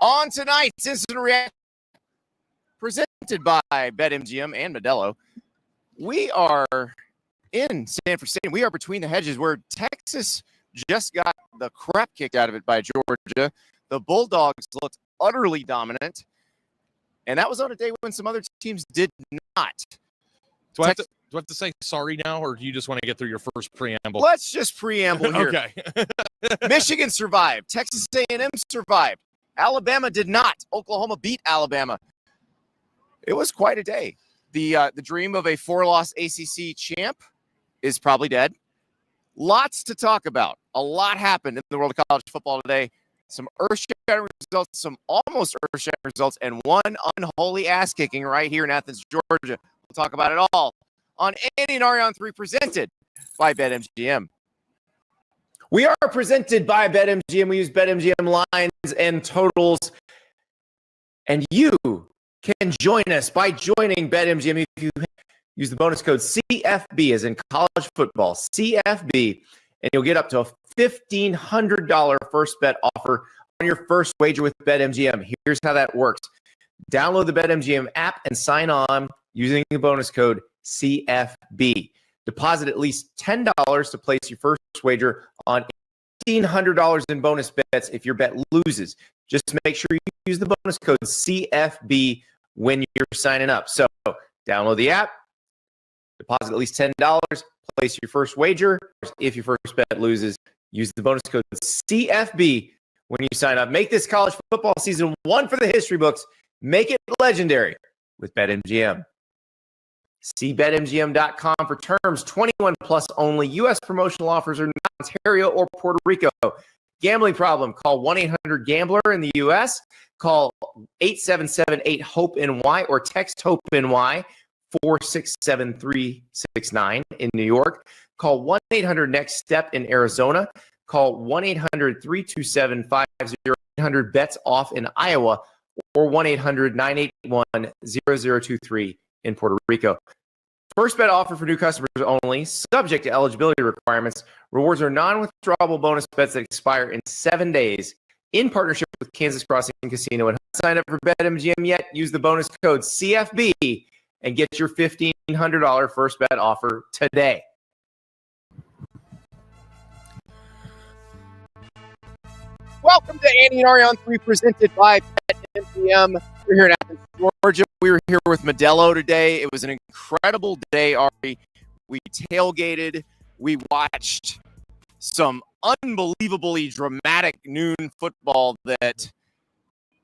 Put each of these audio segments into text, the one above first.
On tonight's Instant Reaction, presented by BetMGM and Modelo, we are in Sanford Stadium. We are between the hedges where Texas just got the crap kicked out of it by Georgia. The Bulldogs looked utterly dominant, and that was on a day when some other teams did not. Do I have to say sorry now, or do you just want to get through your first preamble? Let's just preamble here. Okay. Michigan survived. Texas A&M survived. Alabama did not. Oklahoma beat Alabama. It was quite a day. The dream of a 4-loss ACC champ is probably dead. Lots to talk about. A lot happened in the world of college football today. Some earth-shattering results, some almost earth-shattering results, and one unholy ass-kicking right here in Athens, Georgia. We'll talk about it all on Andy Ari on 3, presented by BetMGM. We are presented by BetMGM. We use BetMGM lines and totals. And you can join us by joining BetMGM if you use the bonus code CFB, as in college football, CFB, and you'll get up to a $1,500 first bet offer on your first wager with BetMGM. Here's how that works. Download the BetMGM app and sign on using the bonus code CFB. Deposit at least $10 to place your first wager on $1,500 in bonus bets if your bet loses. Just make sure you use the bonus code CFB when you're signing up. So download the app, deposit at least $10, place your first wager. If your first bet loses, use the bonus code CFB when you sign up. Make this college football season one for the history books. Make it legendary with BetMGM. See BetMGM.com for terms. 21 plus only. U.S. promotional offers are not in Ontario or Puerto Rico. Gambling problem? Call 1-800-GAMBLER in the U.S. Call 877-8-HOPE-NY or text HOPE-NY 467-369 in New York. Call 1-800-NEXT-STEP in Arizona. Call 1-800-327-50-800-BETS off in Iowa or 1-800-981-0023 in Puerto Rico. First bet offer for new customers only, subject to eligibility requirements. Rewards are non-withdrawable bonus bets that expire in 7 days in partnership with Kansas Crossing Casino. And sign up for BetMGM yet, use the bonus code CFB and get your $1,500 first bet offer today. Welcome to Andy Ari on 3, presented by BetMGM. We're here in Athens, Georgia. We were here with Modelo today. It was an incredible day, Ari. We tailgated. We watched some unbelievably dramatic noon football that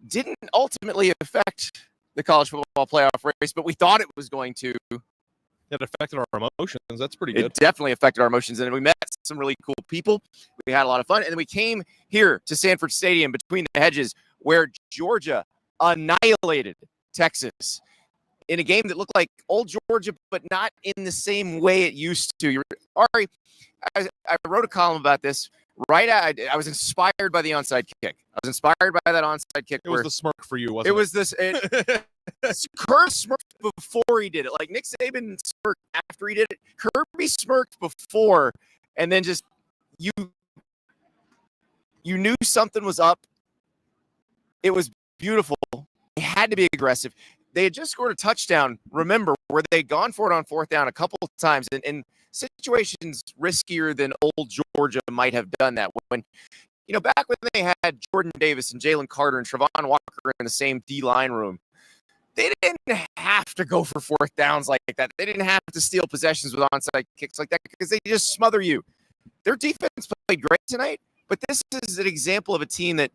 didn't ultimately affect the college football playoff race, but we thought it was going to. It affected our emotions. That's pretty good. It definitely affected our emotions, and we met some really cool people. We had a lot of fun, and then we came here to Sanford Stadium between the hedges where Georgia annihilated Texas in a game that looked like old Georgia, but not in the same way it used to. Ari, I wrote a column about this. I was inspired by the onside kick. I was inspired by that onside kick. It was the smirk for you, wasn't it? It was this. Kirby smirked before he did it. Like Nick Saban smirked after he did it. Kirby smirked before, and then just you knew something was up. It was beautiful. They had to be aggressive. They had just scored a touchdown, remember, where they'd gone for it on fourth down a couple of times, and in situations riskier than old Georgia might have done that. When, back when they had Jordan Davis and Jalen Carter and Travon Walker in the same D-line room, they didn't have to go for fourth downs like that. They didn't have to steal possessions with onside kicks like that because they just smother you. Their defense played great tonight, but this is an example of a team that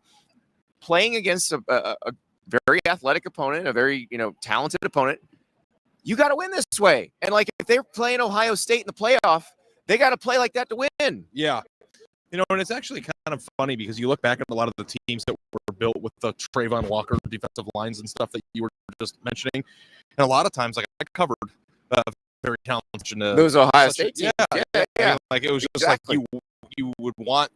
playing against a very athletic opponent, a very, talented opponent, you got to win this way. And like if they're playing Ohio State in the playoff, they got to play like that to win. Yeah. And it's actually kind of funny because you look back at a lot of the teams that were built with the Travon Walker defensive lines and stuff that you were just mentioning. And a lot of times, like I covered very talented. Those Ohio State teams. Yeah. Like it was just exactly. like you would want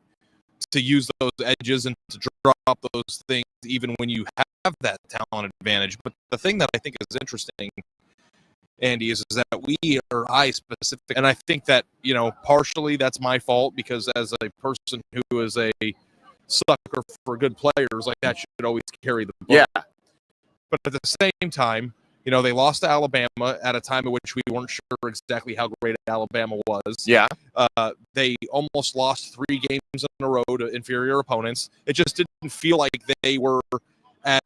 to use those edges and to drop those things even when you have that talent advantage. But the thing that I think is interesting, Andy, is that I specific, and I think that, partially that's my fault because as a person who is a sucker for good players, like that should always carry the boat. Yeah. But at the same time, they lost to Alabama at a time in which we weren't sure exactly how great Alabama was. Yeah. They almost lost 3 games in a row to inferior opponents. It just didn't feel like they were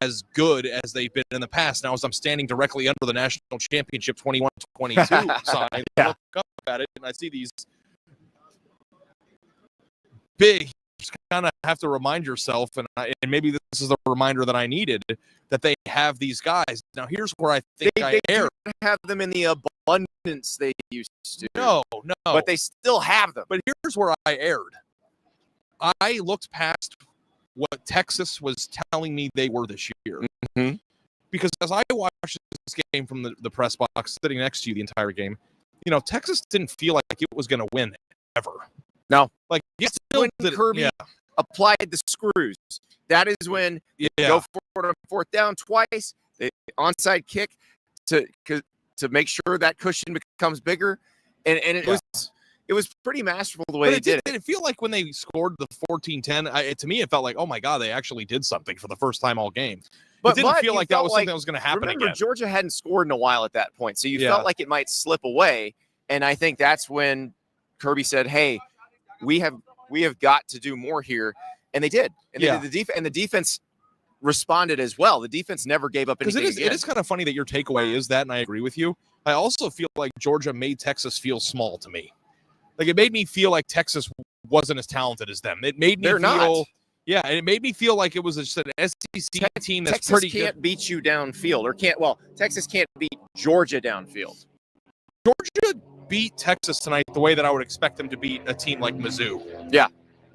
as good as they've been in the past. Now, as I'm standing directly under the national championship 21-22 sign, I look up at it and I see these big. You just kind of have to remind yourself, and maybe this is the reminder that I needed, that they have these guys. Now, here's where I think I erred. They don't have them in the abundance they used to. No. But they still have them. But here's where I erred. I looked past what Texas was telling me they were this year. Mm-hmm. Because as I watched this game from the press box, sitting next to you the entire game, Texas didn't feel like it was going to win ever. No. Like, when Kirby applied the screws, that is when you go for it on 4th down twice, the onside kick to make sure that cushion becomes bigger. And it was pretty masterful the way they did it. Did it feel like when they scored the 14-10, to me it felt like, oh my God, they actually did something for the first time all game. But it didn't feel like that was something that was going to happen again. Remember, Georgia hadn't scored in a while at that point, so you felt like it might slip away. And I think that's when Kirby said, hey, we have got to do more here. And they did. And the defense responded as well. The defense never gave up anything. Because it is kind of funny that your takeaway is that, and I agree with you. I also feel like Georgia made Texas feel small to me. Like, it made me feel like Texas wasn't as talented as them. It made me feel not. Yeah, and it made me feel like it was just an SEC team that's Texas pretty good. Texas can't beat you downfield, Texas can't beat Georgia downfield. Georgia beat Texas tonight the way that I would expect them to beat a team like Mizzou. Yeah.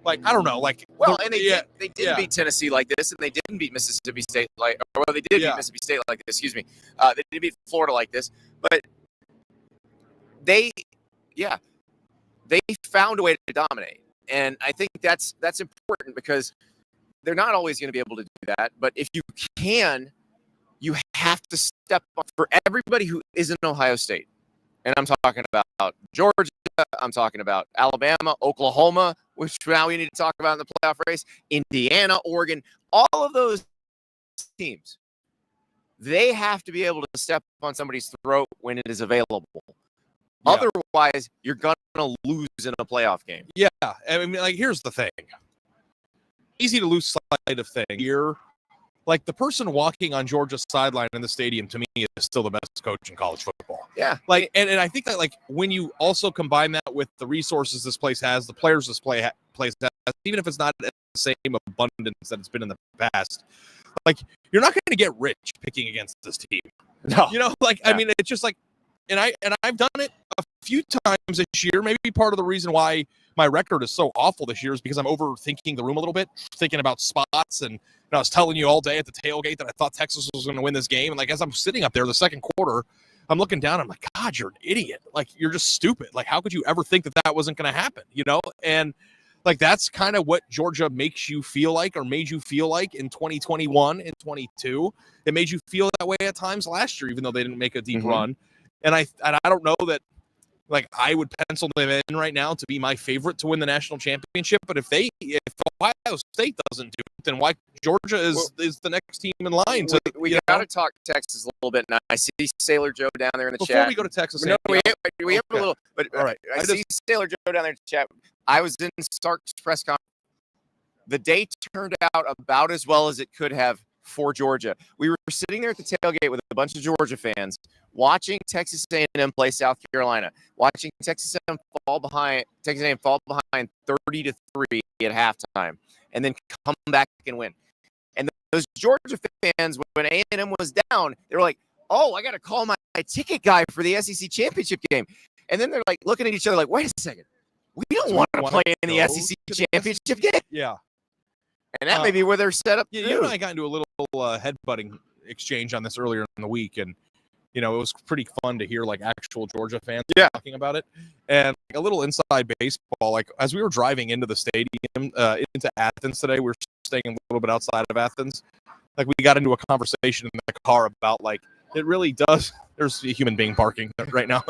Like, I don't know. Like, and they didn't beat Tennessee like this, and they didn't beat Mississippi State they did beat Mississippi State like this. Excuse me. They didn't beat Florida like this, but they found a way to dominate, and I think that's important because they're not always going to be able to do that. But if you can, you have to step up for everybody who is in Ohio State, and I'm talking about Georgia. I'm talking about Alabama, Oklahoma, which now we need to talk about in the playoff race, Indiana, Oregon, all of those teams. They have to be able to step on somebody's throat when it is available. Yeah. Otherwise, you're going to lose in a playoff game. Yeah. I mean, like, here's the thing. Easy to lose sight of thing here. Like, the person walking on Georgia's sideline in the stadium, to me, is still the best coach in college football. Yeah. Like, and I think that, like, when you also combine that with the resources this place has, the players this place has, even if it's not the same abundance that it's been in the past, like, you're not going to get rich picking against this team. No. I mean, it's just like, and I've done it a few times this year. Maybe part of the reason why my record is so awful this year is because I'm overthinking the room a little bit, thinking about spots. And I was telling you all day at the tailgate that I thought Texas was going to win this game. And, like, as I'm sitting up there the second quarter, I'm looking down. I'm like, God, you're an idiot. Like, you're just stupid. Like, how could you ever think that wasn't going to happen? And, like, that's kind of what Georgia makes you feel like, or made you feel like in 2021 and 22. It made you feel that way at times last year, even though they didn't make a deep run. And I don't know that, like, I would pencil them in right now to be my favorite to win the national championship. But if Ohio State doesn't do it, then why Georgia is the next team in line? We got to talk Texas a little bit now. I see Sailor Joe down there in the chat. Before we go to Texas, we have a little. But all right, I see Sailor Joe down there in the chat. I was in Stark's press conference. The day turned out about as well as it could have for Georgia. We were sitting there at the tailgate with a bunch of Georgia fans, watching Texas A&M play South Carolina, watching Texas A&M fall behind 30-3 at halftime, and then come back and win. And those Georgia fans, when A&M was down, they were like, "Oh, I got to call my ticket guy for the SEC championship game." And then they're like looking at each other like, "Wait a second, we don't want to play in the SEC championship game." Yeah. And that may be where they're set up. You and I got into a little headbutting exchange on this earlier in the week, and it was pretty fun to hear, like, actual Georgia fans talking about it. And, like, a little inside baseball, like, as we were driving into the stadium, into Athens today, we were staying a little bit outside of Athens. Like, we got into a conversation in the car about, like, it really does. There's a human being barking right now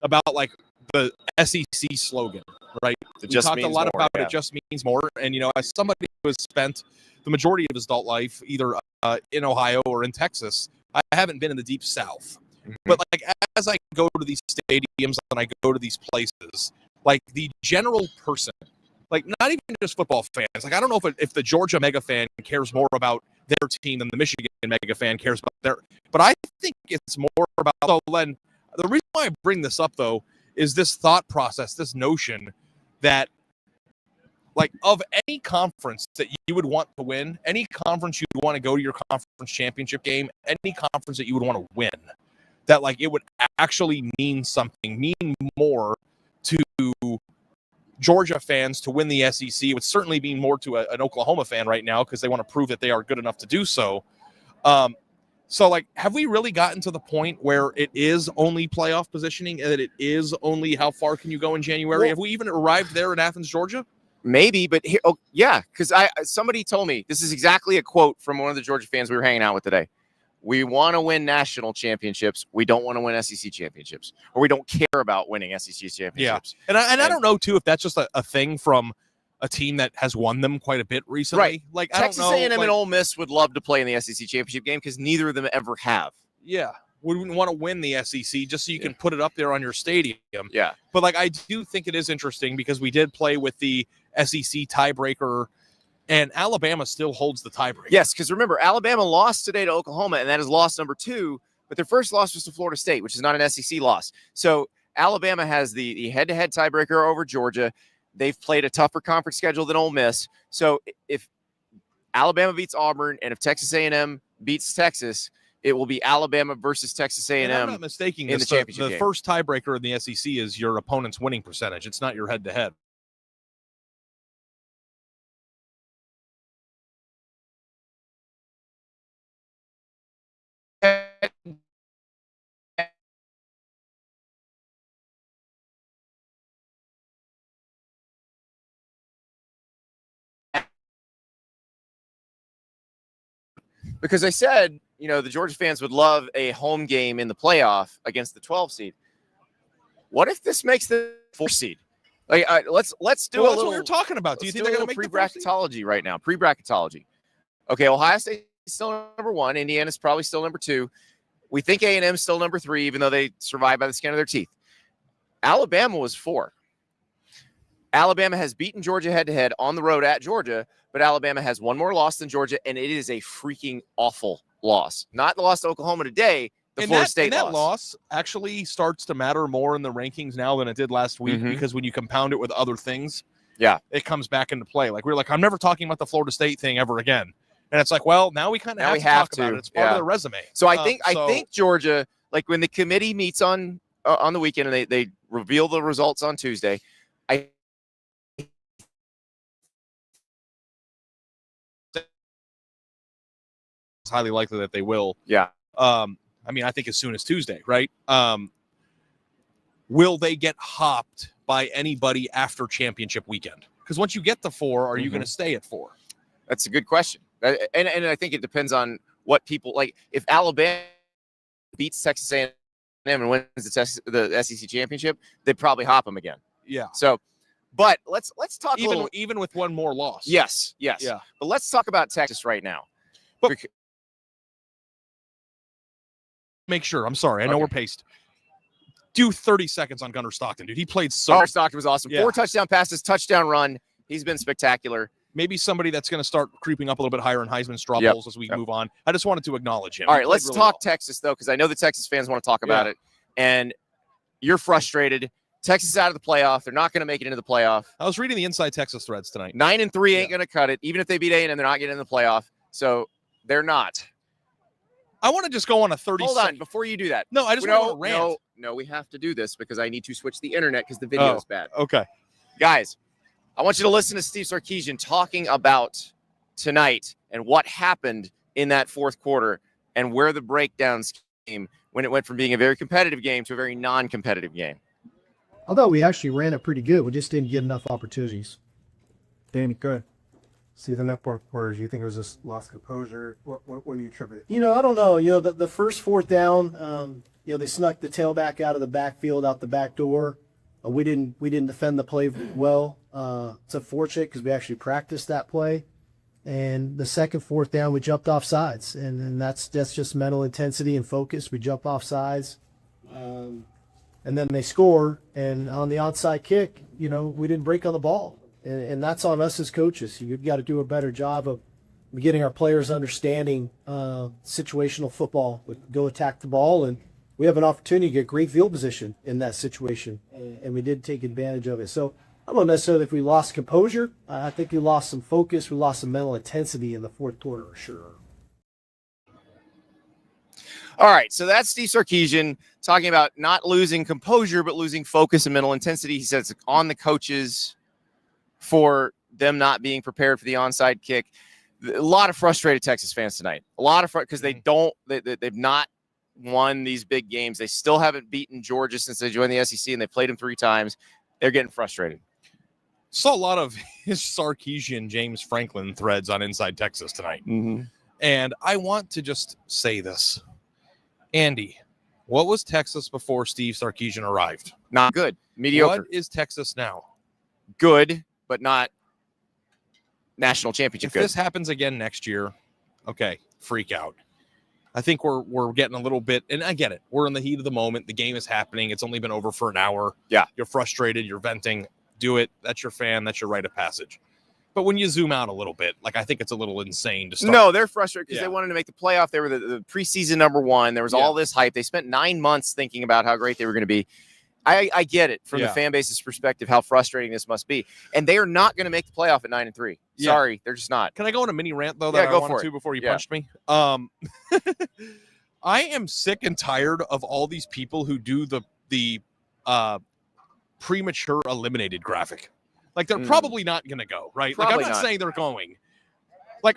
about, like, the SEC slogan. right? We talked a lot about it just means more. And, as somebody who has spent the majority of his adult life either in Ohio or in Texas, I haven't been in the deep South. Mm-hmm. But, as I go to these stadiums and I go to these places, the general person, not even just football fans, I don't know if the Georgia mega fan cares more about their team than the Michigan mega fan cares about their, but I think it's more about, so Len, the reason why I bring this up, though, is this thought process, this notion that, of any conference that you would want to win, any conference you'd want to go to your conference championship game, any conference that you would want to win, that, it would actually mean something, mean more to Georgia fans to win the SEC. It would certainly mean more to an Oklahoma fan right now because they want to prove that they are good enough to do so. So, have we really gotten to the point where it is only playoff positioning and that it is only how far can you go in January? Well, have we even arrived there in Athens, Georgia? Maybe, but here, because somebody told me, this is exactly a quote from one of the Georgia fans we were hanging out with today. We want to win national championships. We don't want to win SEC championships, or we don't care about winning SEC championships. Yeah, and I don't know, too, if that's just a thing from a team that has won them quite a bit recently. Right. Texas A&M and Ole Miss would love to play in the SEC championship game because neither of them ever have. Yeah. We wouldn't want to win the SEC just so you can put it up there on your stadium. Yeah. But, I do think it is interesting because we did play with the SEC tiebreaker, and Alabama still holds the tiebreaker. Yes, because remember, Alabama lost today to Oklahoma, and that is loss number 2. But their first loss was to Florida State, which is not an SEC loss. So Alabama has the head-to-head tiebreaker over Georgia. They've played a tougher conference schedule than Ole Miss. So if Alabama beats Auburn and if Texas A&M beats Texas, it will be Alabama versus Texas A&M. And I'm not mistaking in this. The championship the game. First tiebreaker in the SEC is your opponent's winning percentage. It's not your head-to-head. Because I said, the Georgia fans would love a home game in the playoff against the 12 seed. What if this makes the 4 seed? Let's do a little. That's what we're talking about. Do you think they're going to make pre-bracketology right now? Pre-bracketology. Okay, Ohio State is still number 1. Indiana's probably still number 2. We think A&M is still number 3, even though they survived by the skin of their teeth. Alabama was 4. Alabama has beaten Georgia head-to-head on the road at Georgia, but Alabama has one more loss than Georgia, and it is a freaking awful loss. Not the loss to Oklahoma today, the Florida State loss. That loss actually starts to matter more in the rankings now than it did last week because when you compound it with other things, it comes back into play. I'm never talking about the Florida State thing ever again. And it's now we kind of have to talk about it. It's part of the resume. So I think Georgia, when the committee meets on the weekend and they reveal the results on Tuesday, it's highly likely that they will. Yeah. I think as soon as Tuesday, right? Will they get hopped by anybody after championship weekend? Because once you get to 4, are you going to stay at 4? That's a good question. And I think it depends on what people if Alabama beats Texas A&M and wins the SEC championship, they'd probably hop them again. Yeah. So, but let's talk even with one more loss. Yes. Yeah. But let's talk about Texas right now. Make sure. I'm sorry. I know we're paced. Do 30 seconds on Gunnar Stockton, dude. He played so. Gunnar Stockton was awesome. 4 touchdown passes, touchdown run. He's been spectacular. Maybe somebody that's going to start creeping up a little bit higher in Heisman straw polls as we move on. I just wanted to acknowledge him. All right, let's talk Texas, though, because I know the Texas fans want to talk about it. And you're frustrated. Texas is out of the playoff. They're not going to make it into the playoff. I was reading the Inside Texas threads tonight. 9-3 ain't going to cut it. Even if they beat A&M, they're not getting in the playoff. So they're not. I want to just go on a 30 Hold on, before you do that. No, I just want to rant. No, we have to do this because I need to switch the internet because the video is bad. Okay. Guys, I want you to listen to Steve Sarkisian talking about tonight and what happened in that fourth quarter and where the breakdowns came when it went from being a very competitive game to a very non-competitive game. I thought we actually ran it pretty good. We just didn't get enough opportunities. Danny, good. See the net fourth quarters. You think it was just lost composure? What do you attribute it? I don't know. The first 4th down, they snuck the tailback out of the backfield, out the back door. We didn't defend the play well. It's unfortunate because we actually practiced that play. And the second fourth down, we jumped off sides, and that's just mental intensity and focus. We jump off sides, and then they score. And on the onside kick, we didn't break on the ball, and that's on us as coaches. You've got to do a better job of getting our players understanding situational football. We go attack the ball, and we have an opportunity to get great field position in that situation, and we did take advantage of it. So I don't know necessarily if we lost composure. I think we lost some focus. We lost some mental intensity in the fourth quarter, sure. All right, so that's Steve Sarkisian talking about not losing composure, but losing focus and mental intensity. He says it's on the coaches for them not being prepared for the onside kick. A lot of frustrated Texas fans tonight. A lot of because they've not won these big games. They still haven't beaten Georgia since they joined the SEC, and they played them 3 times. They're getting frustrated. Saw a lot of his Sarkisian James Franklin threads on Inside Texas tonight. Mm-hmm. And I want to just say this. Andy, what was Texas before Steve Sarkisian arrived? Not good. Mediocre. What is Texas now? Good, but not national championship If good. this happens again next year, okay, freak out. I think we're getting a little bit, and I get it. We're in the heat of the moment. The game is happening. It's only been over for an hour. Yeah. You're frustrated. You're venting. Do it. That's your fan. That's your rite of passage. But when you zoom out a little bit, I think it's a little insane to start. No, they're frustrated because Yeah. they wanted to make the playoff. They were the preseason number 1. There was all this hype. They spent 9 months thinking about how great they were going to be. I get it from the fan base's perspective, how frustrating this must be. And they are not going to make the playoff at 9-3. Sorry, they're just not. Can I go on a mini rant, though, that I wanted to before you punched me? I am sick and tired of all these people who do the premature eliminated graphic. They're probably not going to go, right? Probably I'm not not. saying they're going.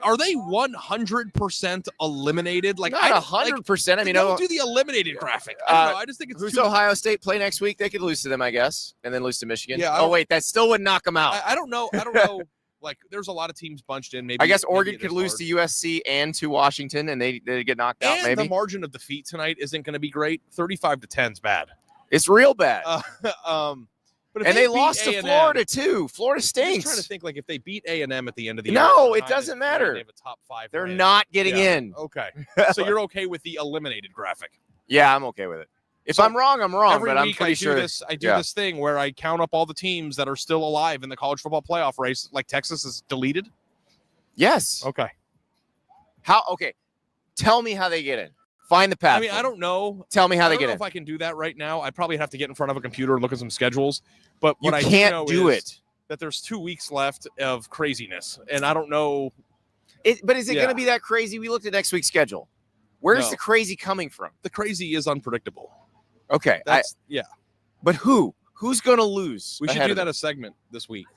Are they 100% eliminated? Not 100%. I mean, don't do the eliminated graphic. I don't know. I just think it's who's too Ohio State play next week? They could lose to them, I guess, and then lose to Michigan. Yeah, oh, wait, that still would knock them out. I don't know. There's a lot of teams bunched in. Maybe I guess maybe Oregon it could is lose hard. to USC and to Washington, and they get knocked out, And maybe. the margin of defeat tonight isn't going to be great. 35-10 is bad. It's real bad. But if and they beat lost to A&M, Florida, too. Florida I'm just stinks. trying to think, if they beat A&M at the end of the year. No, it doesn't matter. They have a top 5 They're win. not getting Yeah. in. Okay. So you're okay with the eliminated graphic? Yeah, I'm okay with it. If So I'm wrong, I'm wrong, Every but I'm week pretty sure. I do this thing where I count up all the teams that are still alive in the college football playoff race. Texas is deleted. Yes. Okay. How? Okay. Tell me how they get in. Find the path. I mean, I don't know. Tell me how I they don't get know in. if I can do that right now. I'd probably have to get in front of a computer and look at some schedules. But You what I can't do do know is it. that there's 2 weeks left of craziness, and I don't know. But is it going Yeah. to be that crazy? We looked at next week's schedule. Where's No. the crazy coming from? The crazy is unpredictable. Okay. Yeah. But who? Who's going to lose? We should ahead do of that them? a segment this week,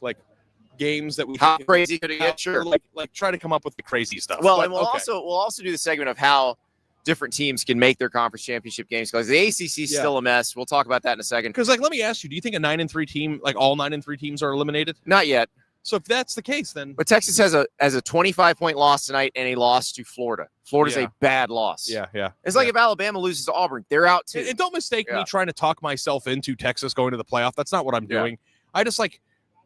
games that we How think- crazy could it get? Sure. try to come up with the crazy stuff. Well, But, and we'll also do the segment of how different teams can make their conference championship games, because the ACC is still a mess. We'll talk about that in a second. because let me ask you, do you think a 9-3 team, all 9-3 teams are eliminated? Not yet. So if that's the case, then But Texas has a 25-point loss tonight and a loss to Florida. Florida's Yeah. a bad loss. yeah. It's like if Alabama loses to Auburn, they're out too. And don't mistake Yeah. me trying to talk myself into Texas going to the playoff. That's not what I'm Yeah. doing. I just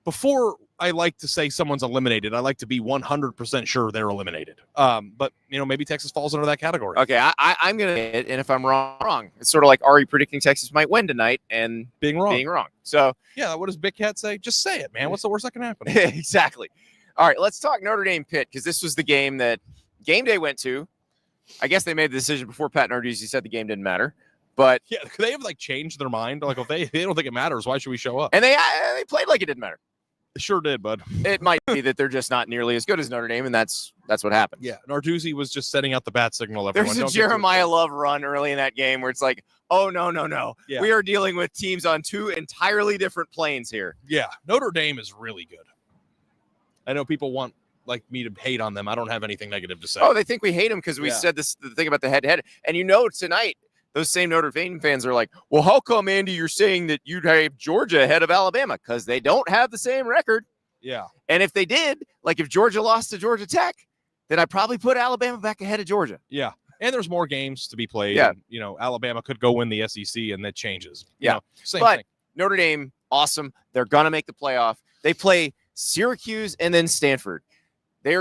before I like to say someone's eliminated, I like to be 100% sure they're eliminated. But maybe Texas falls under that category. Okay, I'm going to hit, and if I'm wrong. It's sort of like Ari predicting Texas might win tonight and Being wrong. being wrong. So Yeah, what does Big Cat say? Just say it, man. What's the worst that can happen? exactly. All right, let's talk Notre Dame Pitt, because this was the game that Game Day went to. I guess they made the decision before Pat Narduzzi said the game didn't matter. But Yeah, could they have changed their mind? If they don't think it matters, why should we show up? and they played like it didn't matter. It sure did, bud. It might be that they're just not nearly as good as Notre Dame, and that's what happened. Yeah, Narduzzi was just setting out the bat signal. Everyone. There's a Don't get too Jeremiah excited. Love run early in that game where it's like, oh, no. Yeah. We are dealing with teams on 2 entirely different planes here. Yeah, Notre Dame is really good. I know people want me to hate on them. I don't have anything negative to say. Oh, they think we hate them because we Yeah. said the thing about the head-to-head. And tonight, those same Notre Dame fans are like, well, how come, Andy, you're saying that you'd have Georgia ahead of Alabama? Because they don't have the same record. Yeah. And if they did, if Georgia lost to Georgia Tech, then I'd probably put Alabama back ahead of Georgia. Yeah. And there's more games to be played. Yeah. And, Alabama could go win the SEC, and that changes. Yeah. Same But thing. Notre Dame Awesome. They're going to make the playoff. They play Syracuse and then Stanford. They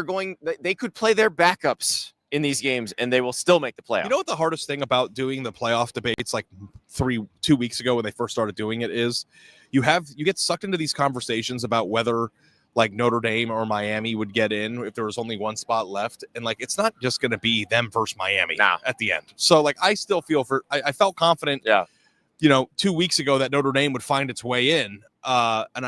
could play their backups in these games and they will still make the playoff. You know what the hardest thing about doing the playoff debates like 2 weeks ago when they first started doing it is you get sucked into these conversations about whether like Notre Dame or Miami would get in if there was only one spot left. And like, it's not just going to be them versus Miami at the end. So like, I still feel I felt confident, 2 weeks ago that Notre Dame would find its way in. And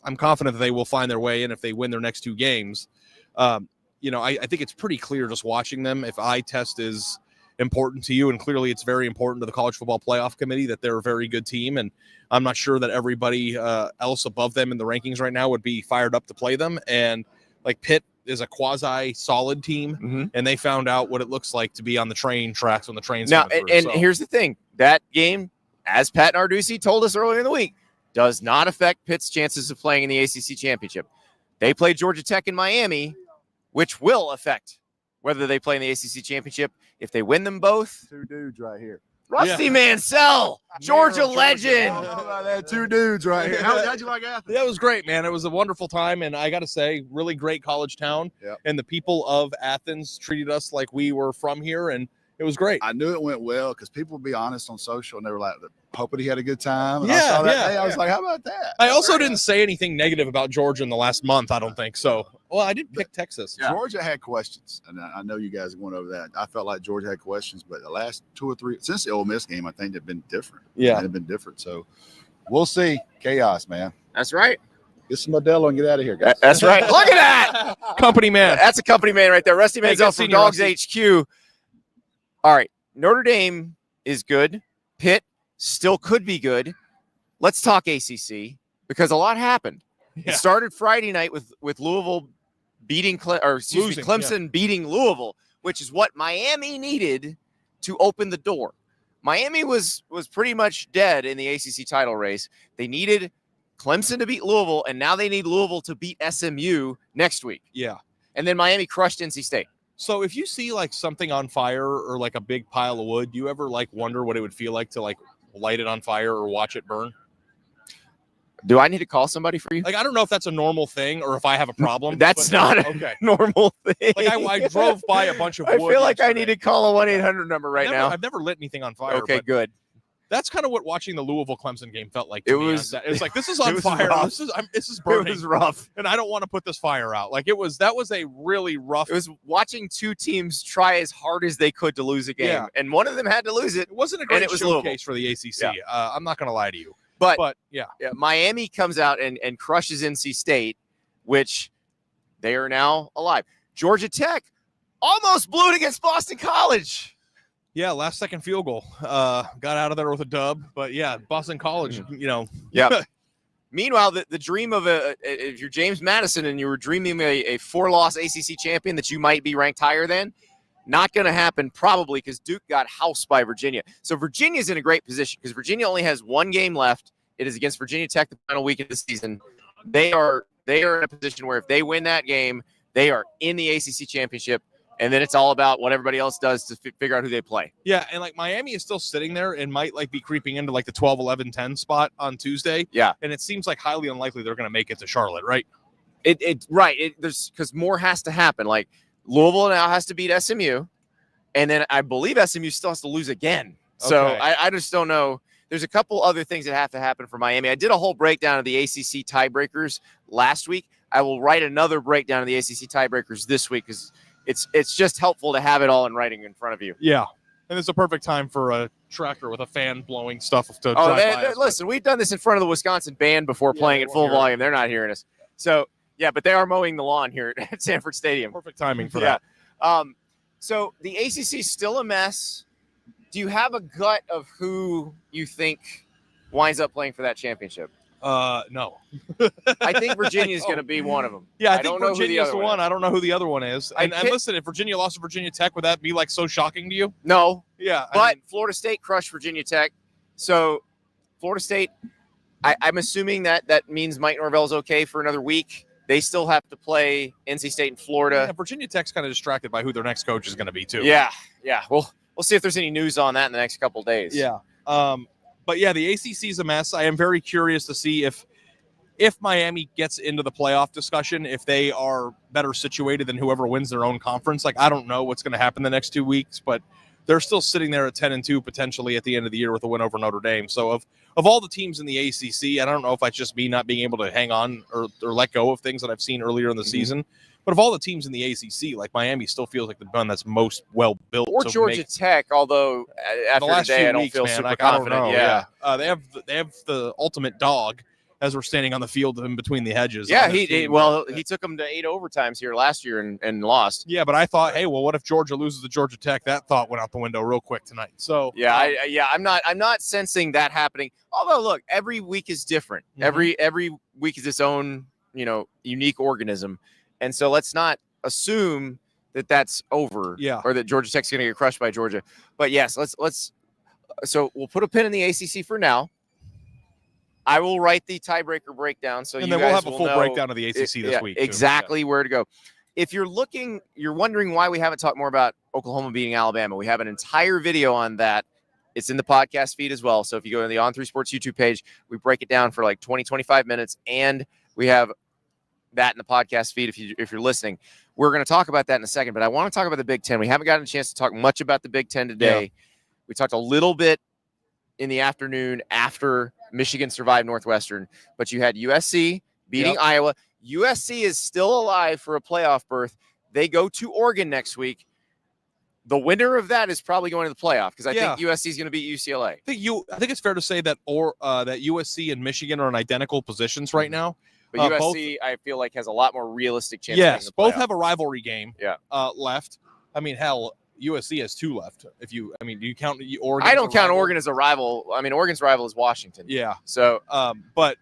I'm confident that they will find their way in if they win their next 2 games. I think it's pretty clear just watching them. If eye test is important to you, and clearly it's very important to the College Football Playoff Committee, that they're a very good team. And I'm not sure that everybody else above them in the rankings right now would be fired up to play them. And like Pitt is a quasi solid team, and they found out what it looks like to be on the train tracks when the train's now. Coming And through, here's the thing: that game, as Pat Narduzzi told us earlier in the week, does not affect Pitt's chances of playing in the ACC championship. They play Georgia Tech in Miami, which will affect whether they play in the ACC championship. If they win them both, 2 dudes right here. Rusty Mansell, Georgia legend. How about that? 2 dudes right here. How'd you like Athens? That was great, man. It was a wonderful time, and I got to say, really great college town. Yep. And the people of Athens treated us like we were from here, and it was great. I knew it went well because people would be honest on social, and they were like, hoping he had a good time. And Yeah, I saw that yeah, day, I was like, how about that? I also didn't say anything negative about Georgia in the last month, I don't think. So, well, I did pick Texas. Yeah. Georgia had questions, and I know you guys went over that. I felt like Georgia had questions, but the last 2 or 3, since the Ole Miss game, I think they've been different. Yeah. They've been different. So we'll see. Chaos, man. That's right. Get some Modelo and get out of here, guys. That's right. Look at that. Company man. That's a company man right there. Rusty Hey, Mansell good from seeing you, Dogs Rusty. HQ. All right. Notre Dame is good. Pitt still could be good. Let's talk ACC because a lot happened. Yeah. It started Friday night with Louisville beating Clemson beating Louisville, which is what Miami needed to open the door. Miami was pretty much dead in the ACC title race. They needed Clemson to beat Louisville, and now they need Louisville to beat SMU next week. Yeah. And then Miami crushed NC State. So if you see like something on fire or like a big pile of wood, do you ever like wonder what it would feel like to like light it on fire or watch it burn? Do I need to call somebody for you? Like, I don't know if that's a normal thing or if I have a problem. That's not a normal thing. Like I drove by a bunch of wood. I feel like I yesterday. need to call a 1-800 number right now. I've never lit anything on fire. Okay, but good. That's kind of what watching the Louisville Clemson game felt like. It was like, this is on fire. rough. This is burning. It was rough. And I don't want to put this fire out. Like that was a really rough. It was watching 2 teams try as hard as they could to lose a game. Yeah. And one of them had to lose it. It wasn't a great it was showcase for the ACC. Yeah. I'm not going to lie to you. But yeah, Miami comes out and crushes NC State, which they are now alive. Georgia Tech almost blew it against Boston College. Yeah, last second field goal. Got out of there with a dub. But yeah, Boston College, Yeah. Meanwhile, the dream of if you're James Madison and you were dreaming a 4-loss ACC champion that you might be ranked higher than, not going to happen probably because Duke got housed by Virginia. So Virginia's in a great position because Virginia only has 1 game left. It is against Virginia Tech the final week of the season. They are in a position where if they win that game, they are in the ACC championship. And then it's all about what everybody else does to figure out who they play. Yeah, and like Miami is still sitting there and might like be creeping into like the 12, 11, 10 spot on Tuesday. Yeah. And it seems like highly unlikely they're going to make it to Charlotte, right? There's because more has to happen. Like Louisville now has to beat SMU. And then I believe SMU still has to lose again. So Okay. I just don't know. There's a couple other things that have to happen for Miami. I did a whole breakdown of the ACC tiebreakers last week. I will write another breakdown of the ACC tiebreakers this week because it's just helpful to have it all in writing in front of you. Yeah. And it's a perfect time for a tractor with a fan blowing stuff to drive by us. Listen, we've done this in front of the Wisconsin band before playing at full volume. They're not hearing us. So, yeah, but they are mowing the lawn here at Sanford Stadium. Perfect timing for that. So the ACC is still a mess. Do you have a gut of who you think winds up playing for that championship? No. I think Virginia is going to be one of them. Yeah, I don't think know who Virginia's the other one. I don't know who the other one is. And Pitt- listen, if Virginia lost to Virginia Tech, would that be like so shocking to you? No, Yeah. but Florida State crushed Virginia Tech. So Florida State, I'm assuming that means Mike Norvell's okay for another week. They still have to play NC State and Florida. Virginia Tech's kind of distracted by who their next coach is going to be too. Yeah. We'll see if there's any news on that in the next couple days. Yeah. But yeah, the ACC is a mess. I am very curious to see if Miami gets into the playoff discussion, if they are better situated than whoever wins their own conference. Like, I don't know what's going to happen the next 2 weeks, but they're still sitting there at 10-2 potentially at the end of the year with a win over Notre Dame. So of all the teams in the ACC, I don't know if it's just me not being able to hang on or let go of things that I've seen earlier in the season. But of all the teams in the ACC, like Miami still feels like the one that's most well built. Or Georgia Tech, although after the last today, few I don't weeks, feel man, super like, I don't confident. know. Yeah. They have the ultimate dog as we're standing on the field in between the hedges. Yeah, he took them to 8 overtimes here last year and lost. Yeah, but I thought, hey, well, what if Georgia loses to Georgia Tech? That thought went out the window real quick tonight. So I'm not sensing that happening. Although, look, every week is different. Every week is its own, unique organism, and so let's not assume that that's over. Yeah. Or that Georgia Tech's going to get crushed by Georgia. But yes, let's. So we'll put a pin in the ACC for now. I will write the tiebreaker breakdown, so and you then guys we'll have a will full know breakdown of the ACC this week. Exactly where to go. If you're wondering why we haven't talked more about Oklahoma beating Alabama, we have an entire video on that. It's in the podcast feed as well. So if you go to the On3 Sports YouTube page, we break it down for like 20, 25 minutes, and we have that in the podcast feed if you're listening. We're going to talk about that in a second, but I want to talk about the Big Ten. We haven't gotten a chance to talk much about the Big Ten today. Yeah. We talked a little bit in the afternoon after Michigan survived Northwestern, but you had USC beating Iowa. USC is still alive for a playoff berth. They go to Oregon next week. The winner of that is probably going to the playoff because I think USC is going to beat UCLA. I think it's fair to say that that USC and Michigan are in identical positions right now. But USC, I feel like, has a lot more realistic chance. Yes, both have a rivalry game. Left. I mean, hell, USC has 2 left. Do you count Oregon? I don't count Oregon as a rival. I mean, Oregon's rival is Washington. Yeah. So, but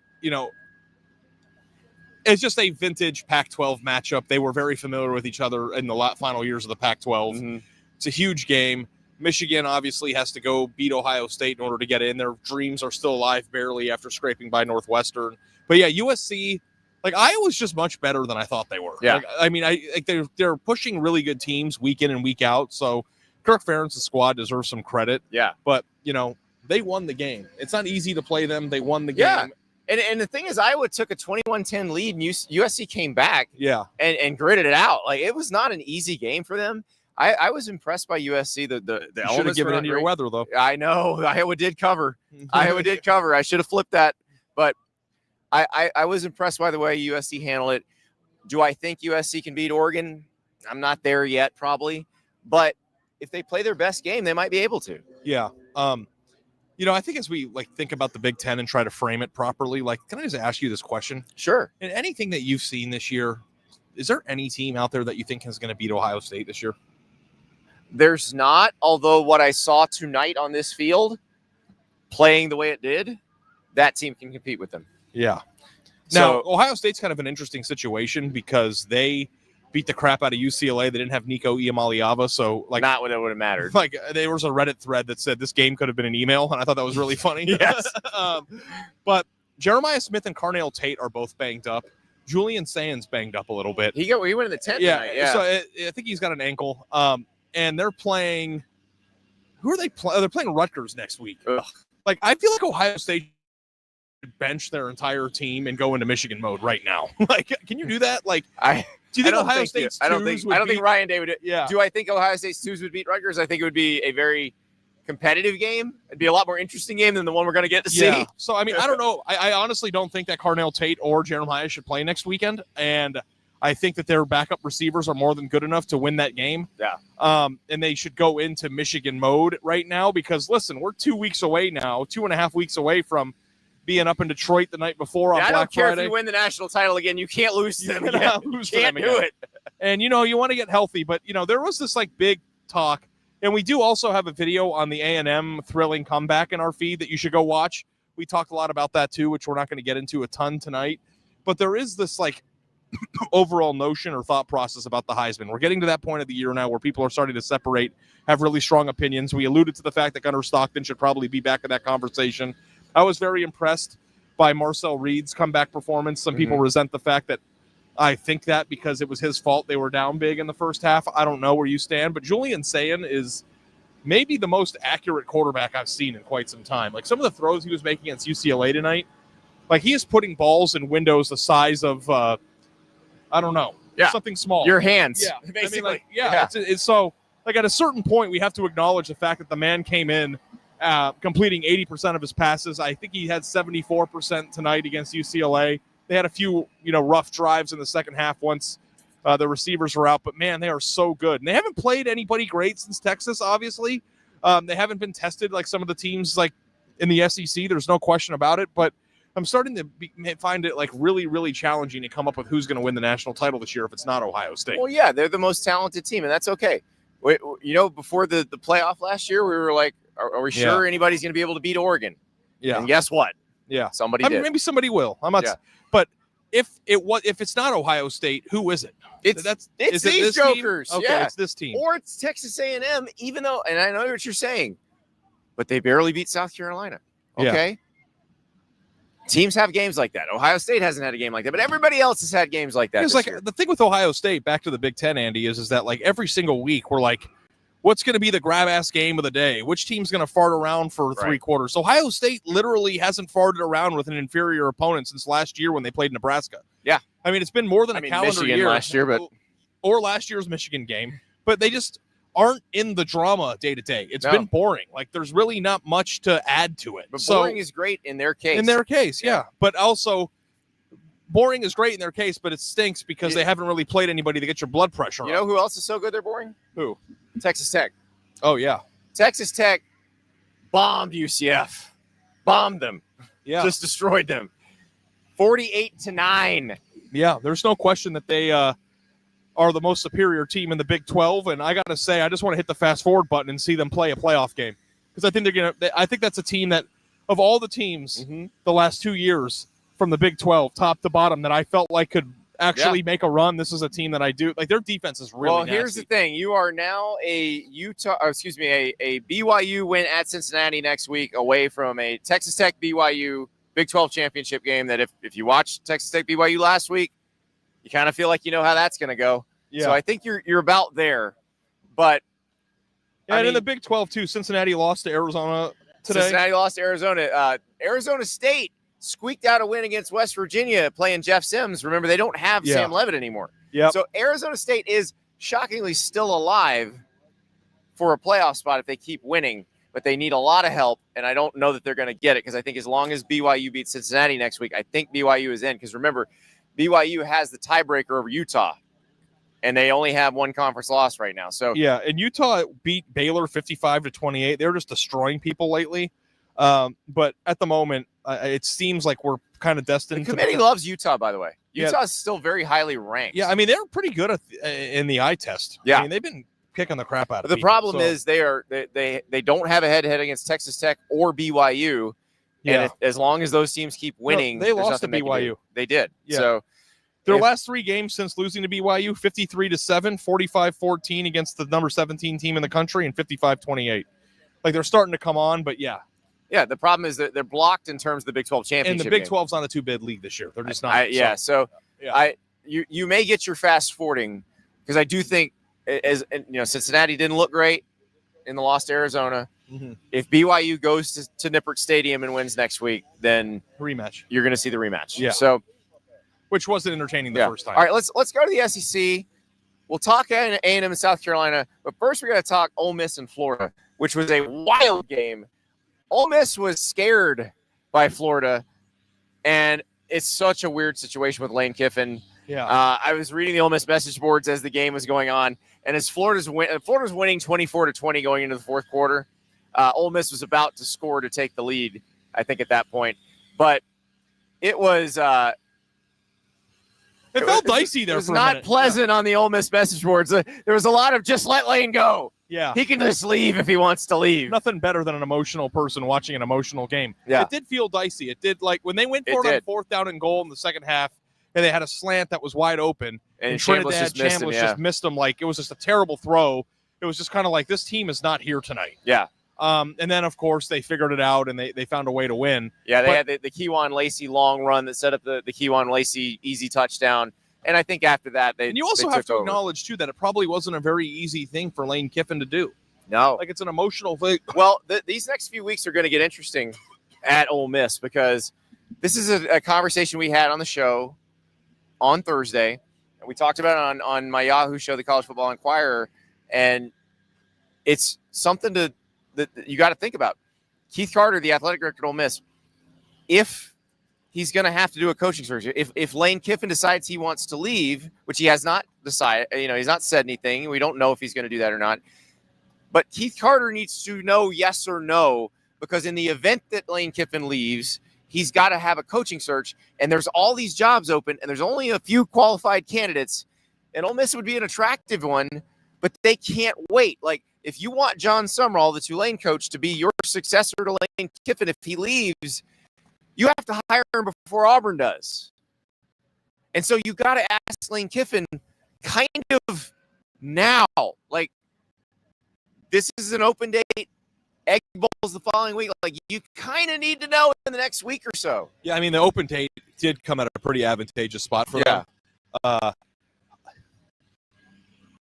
it's just a vintage Pac-12 matchup. They were very familiar with each other in the final years of the Pac-12. Mm-hmm. It's a huge game. Michigan obviously has to go beat Ohio State in order to get in. Their dreams are still alive barely after scraping by Northwestern. But yeah, USC, Iowa's just much better than I thought they were. Yeah. They're pushing really good teams week in and week out. So Kirk Ferentz's squad deserves some credit. Yeah. But, they won the game. It's not easy to play them. They won the game. Yeah. And the thing is, Iowa took a 21-10 lead, and USC came back and gritted it out. It was not an easy game for them. I was impressed by USC. The you should have given into your weather, though. I know. Iowa did cover. I should have flipped that. But I was impressed by the way USC handled it. Do I think USC can beat Oregon? I'm not there yet, probably. But if they play their best game, they might be able to. Yeah. I think as we think about the Big Ten and try to frame it properly, can I just ask you this question? Sure. In anything that you've seen this year, is there any team out there that you think is going to beat Ohio State this year? There's not, although what I saw tonight on this field, playing the way it did, that team can compete with them. Yeah. Now, Ohio State's kind of an interesting situation because they beat the crap out of UCLA. They didn't have Nico Iamaleava, so not what it would have mattered. There was a Reddit thread that said this game could have been an email, and I thought that was really funny. Yes. But Jeremiah Smith and Carnell Tate are both banged up. Julian Sands banged up a little bit. He went in the tent tonight. Yeah. So I think he's got an ankle. And they're playing. Who are they playing? They're playing Rutgers next week. Ugh. I feel like Ohio State should bench their entire team and go into Michigan mode right now. Can you do that? Do you think Ohio State's I don't think Ryan Day would. Yeah. Do I think Ohio State's twos would beat Rutgers? I think it would be a very competitive game. It'd be a lot more interesting game than the one we're going to get to see. So I don't know. I honestly don't think that Carnell Tate or Jeremiah should play next weekend, and I think that their backup receivers are more than good enough to win that game. Yeah. And they should go into Michigan mode right now because, listen, we're 2 weeks away now, 2.5 weeks away from being up in Detroit the night before on Black Friday. I don't care if you win the national title again. You can't lose to them. You can't do it. And, you want to get healthy. But, there was this, big talk. And we do also have a video on the A&M thrilling comeback in our feed that you should go watch. We talked a lot about that, too, which we're not going to get into a ton tonight. But there is this, overall notion or thought process about the Heisman. We're getting to that point of the year now where people are starting to separate, have really strong opinions. We alluded to the fact that Gunnar Stockton should probably be back in that conversation. I was very impressed by Marcel Reed's comeback performance. Some people resent the fact that I think that because it was his fault they were down big in the first half. I don't know where you stand, but Julian Sayin is maybe the most accurate quarterback I've seen in quite some time. Like some of the throws he was making against UCLA tonight, like he is putting balls in windows the size of, I don't know, something small. Your hands. Yeah, basically. I mean, like, it's so, like at a certain point, we have to acknowledge the fact that the man came in completing 80% of his passes. I think he had 74% tonight against UCLA. They had a few, rough drives in the second half once the receivers were out, but man, they are so good. And they haven't played anybody great since Texas, obviously. They haven't been tested like some of the teams like in the SEC. There's no question about it, but I'm starting to find it like really, really challenging to come up with who's going to win the national title this year if it's not Ohio State. Well, yeah, they're the most talented team, and that's okay. Before the playoff last year, we were like, are we sure anybody's going to be able to beat Oregon? Yeah. And guess what? Yeah. Somebody I mean, did. maybe somebody will. I'm not. Yeah. But if it's not Ohio State, who is it? It's these jokers. Okay, yeah. It's this team. Or it's Texas A&M, even though, and I know what you're saying, but they barely beat South Carolina. Okay. Yeah. Teams have games like that. Ohio State hasn't had a game like that, but everybody else has had games like that. Because the thing with Ohio State, back to the Big Ten, Andy, is that like every single week we're like, what's going to be the grab-ass game of the day? Which team's going to fart around for three quarters? Ohio State literally hasn't farted around with an inferior opponent since last year when they played Nebraska. Yeah. I mean, it's been more than a calendar Michigan year. Last year, or last year's Michigan game. But they just aren't in the drama day to day. It's been boring. Like, there's really not much to add to it. But boring is great in their case. In their case, yeah. But also, boring is great in their case, but it stinks because they haven't really played anybody to get your blood pressure up. You know who else is so good they're boring? Who? Texas Tech. Oh, yeah. Texas Tech bombed UCF. Bombed them. Yeah. Just destroyed them. 48-9. Yeah, there's no question that they are the most superior team in the Big 12. And I got to say, I just want to hit the fast forward button and see them play a playoff game. Because I think I think that's a team that, of all the teams the last 2 years from the Big 12, top to bottom, that I felt like could actually make a run. This is a team that I do like. Their defense is really nasty. Here's the thing: you are now a BYU win at Cincinnati next week, away from a Texas Tech BYU Big 12 championship game. That if you watched Texas Tech BYU last week, you kind of feel like you know how that's going to go. Yeah. So I think you're about there. But and in the Big 12 too, Cincinnati lost to Arizona today. Cincinnati lost to Arizona. Arizona State squeaked out a win against West Virginia playing Jeff Sims. Remember, they don't have Sam Levitt anymore. Yeah. So Arizona State is shockingly still alive for a playoff spot if they keep winning, but they need a lot of help, and I don't know that they're going to get it because I think as long as BYU beats Cincinnati next week, I think BYU is in because remember, BYU has the tiebreaker over Utah, and they only have one conference loss right now. So yeah, and Utah beat Baylor 55-28. They're just destroying people lately. But at the moment, it seems like we're kind of destined. The committee loves Utah, by the way. Utah is still very highly ranked. Yeah, I mean, they're pretty good in the eye test. Yeah. I mean, they've been kicking the crap out of The problem is they don't have a head-to-head against Texas Tech or BYU. Yeah. And as long as those teams keep winning, they lost to BYU. They did. Yeah. So their last three games since losing to BYU, 53-7, 45-14 against the number 17 team in the country, and 55-28. Like, they're starting to come on, but yeah. Yeah, the problem is that they're blocked in terms of the Big 12 championship. And the Big 12's not a two-bid league this year. They're just not. You may get your fast forwarding because I do think Cincinnati didn't look great in the loss to Arizona. Mm-hmm. If BYU goes to Nippert Stadium and wins next week, then rematch. You're going to see the rematch. Yeah. So, which wasn't entertaining the first time. All right, let's go to the SEC. We'll talk A&M in South Carolina, but first we got to talk Ole Miss in Florida, which was a wild game. Ole Miss was scared by Florida, and it's such a weird situation with Lane Kiffin. Yeah. I was reading the Ole Miss message boards as the game was going on, and as Florida's winning 24-20 going into the fourth quarter. Ole Miss was about to score to take the lead, I think, at that point. But it was it felt dicey there. It was not pleasant on the Ole Miss message boards. There was a lot of just let Lane go. Yeah. He can just leave if he wants to leave. Nothing better than an emotional person watching an emotional game. Yeah. It did feel dicey. It did, like, when they went for it on fourth down and goal in the second half, and they had a slant that was wide open, and Trinidad Chambliss just missed him. Like, it was just a terrible throw. It was just kind of like, this team is not here tonight. Yeah. And then, of course, they figured it out, and they found a way to win. Yeah, they had the Kejuan Lacey long run that set up the Kejuan Lacey easy touchdown. And I think after that, And you also have to acknowledge, too, that it probably wasn't a very easy thing for Lane Kiffin to do. No. Like, it's an emotional thing. Well, these next few weeks are going to get interesting at Ole Miss because this is a conversation we had on the show on Thursday. And we talked about it on my Yahoo show, the College Football Inquirer. And it's something that you got to think about. Keith Carter, the athletic director at Ole Miss, if he's going to have to do a coaching search, if Lane Kiffin decides he wants to leave, which he has not decided, he's not said anything. We don't know if he's going to do that or not. But Keith Carter needs to know yes or no, because in the event that Lane Kiffin leaves, he's got to have a coaching search, and there's all these jobs open, and there's only a few qualified candidates, and Ole Miss would be an attractive one, but they can't wait. Like, if you want John Sumrall, the Tulane coach, to be your successor to Lane Kiffin, if he leaves, you have to hire him before Auburn does. And so you got to ask Lane Kiffin kind of now, like, this is an open date. Egg Bowl's the following week. Like, you kind of need to know in the next week or so. Yeah, I mean, the open date did come at a pretty advantageous spot for them.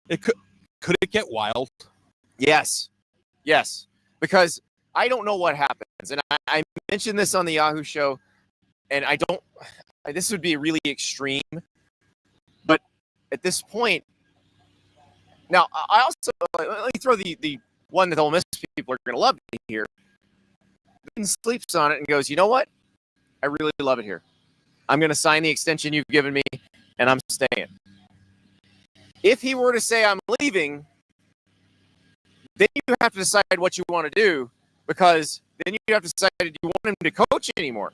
It could it get wild? Yes, because I don't know what happens, and I mentioned this on the Yahoo show, and this would be really extreme, but at this point, now I also let me throw the one that Ole Miss people are going to love to hear. Ben sleeps on it and goes, you know what? I really love it here. I'm going to sign the extension you've given me, and I'm staying. If he were to say I'm leaving, then you have to decide what you want to do, because then you have to decide, do you want him to coach anymore?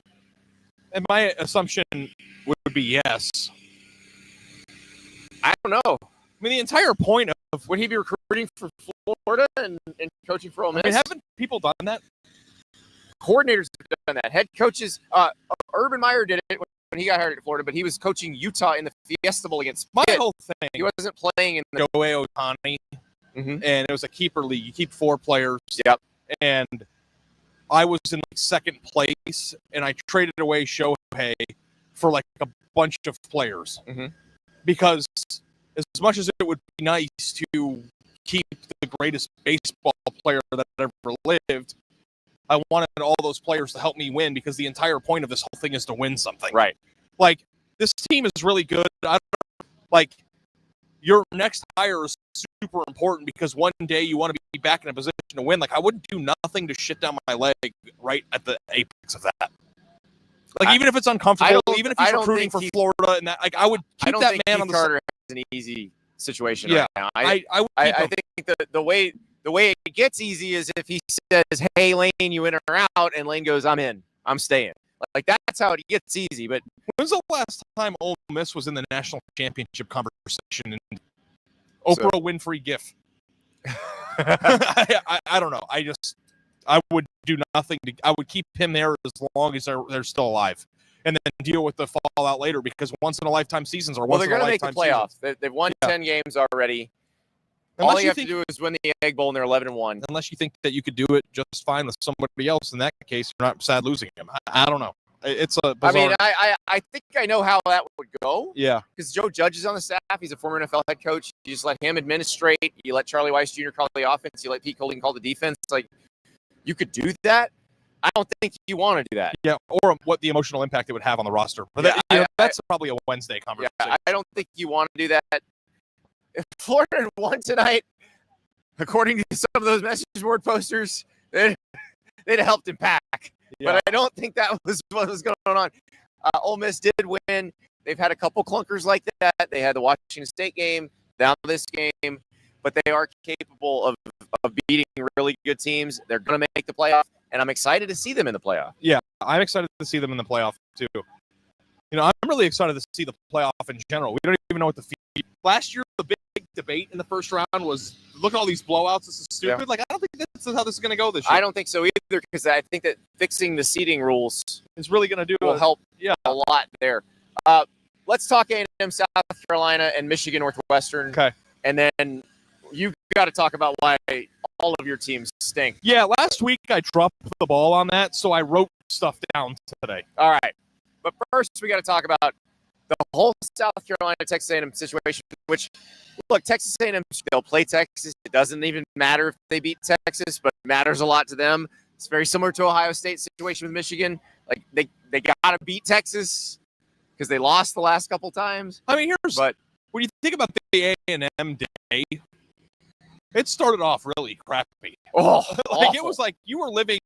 And my assumption would be yes. I don't know. I mean, the entire point of Would he be recruiting for Florida and coaching for Ole Miss? I mean, haven't people done that? Coordinators have done that. Head coaches, Urban Meyer did it when he got hired at Florida, but he was coaching Utah in the Fiesta Bowl against My Pitt. whole thing. He wasn't playing in the Shohei Ohtani, and it was a keeper league. You keep 4 players. Yep. And I was in second place, and I traded away Shohei for like a bunch of players because as much as it would be nice to keep the greatest baseball player that ever lived, I wanted all those players to help me win, because the entire point of this whole thing is to win something. right. Like, this team is really good. Your next hire is super important, because one day you want to be back in a position to win. Like, I wouldn't do nothing to shit down my leg right at the apex of that. Like, even if it's uncomfortable, even if he's recruiting for Florida, and that, like, I would keep that man on the Carter has an easy situation Yeah, right now. I think the way it gets easy is if he says, "Hey, Lane, you in or out?" and Lane goes, "I'm in. I'm staying." Like, that's how it gets easy. But when's the last time Ole Miss was in the national championship conversation? And Oprah Winfrey gif. I don't know. I would do nothing. I would keep him there as long as they're still alive, and then deal with the fallout later, because once in a lifetime seasons are well, once they're in a going to make the lifetime playoffs. They've won 10 games already. Unless All you have to do is win the Egg Bowl, and they're 11-1. Unless you think that you could do it just fine with somebody else, in that case, you're not sad losing him. I don't know. It's a bizarre... I mean, I think I know how that would go. Yeah. Because Joe Judge is on the staff. He's a former NFL head coach. You just let him administrate. You let Charlie Weiss Jr. call the offense. You let Pete Golding call the defense. Like, you could do that. I don't think you want to do that. Yeah, or what the emotional impact it would have on the roster. But that's probably a Wednesday conversation. Yeah, I don't think you want to do that. If Florida had won tonight, according to some of those message board posters, they'd have helped him pack. Yeah. But I don't think that was what was going on. Ole Miss did win. They've had a couple clunkers like that. They had the Washington State game, now this game, but they are capable of beating really good teams. They're going to make the playoff, and I'm excited to see them in the playoff. Yeah, I'm excited to see them in the playoff, too. I'm really excited to see the playoff in general. We don't even know what the field. Last year, the big debate in the first round was, look at all these blowouts. This is stupid. Yeah. Like, I don't think this is how this is going to go this year. I don't think so either, because I think that fixing the seeding rules is really going to help a lot there. Let's talk A&M, South Carolina, and Michigan, Northwestern. Okay. And then you got to talk about why all of your teams stink. Yeah, last week I dropped the ball on that, so I wrote stuff down today. All right. But first, we got to talk about the whole South Carolina Texas A&M situation, which look, Texas A&M, they'll play Texas. It doesn't even matter if they beat Texas, but it matters a lot to them. It's very similar to Ohio State's situation with Michigan. Like they got to beat Texas because they lost the last couple times. I mean, when you think about the A&M day, it started off really crappy. Oh, like it was like you were living.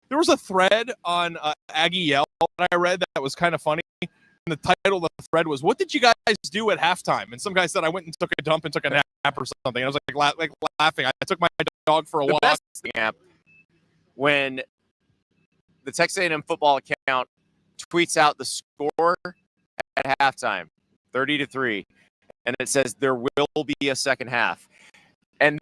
There was a thread on Aggie Yell that I read that was kind of funny. And the title of the thread was, "What did you guys do at halftime?" And some guy said, "I went and took a dump and took a nap or something." And I was like laughing. I took my dog for a walk. Best app when the Texas A&M football account tweets out the score at halftime, 30-3, and it says there will be a second half, and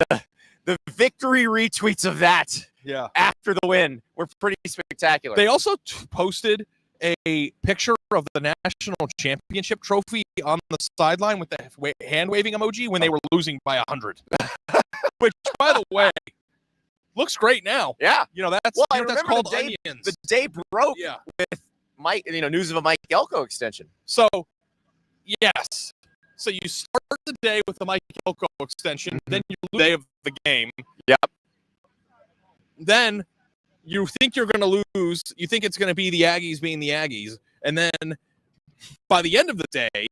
the victory retweets of that after the win were pretty spectacular. They also posted a picture of the national championship trophy on the sideline with the hand waving emoji when they were losing by 100, which, by the way, looks great now. Yeah, that's that's called onions. The day broke with Mike, news of a Mike Elko extension. So yes, so you start the day with the Mike Elko extension, then you lose the day of the game. Yep. Then you think you're going to lose. You think it's going to be the Aggies being the Aggies. And then by the end of the day,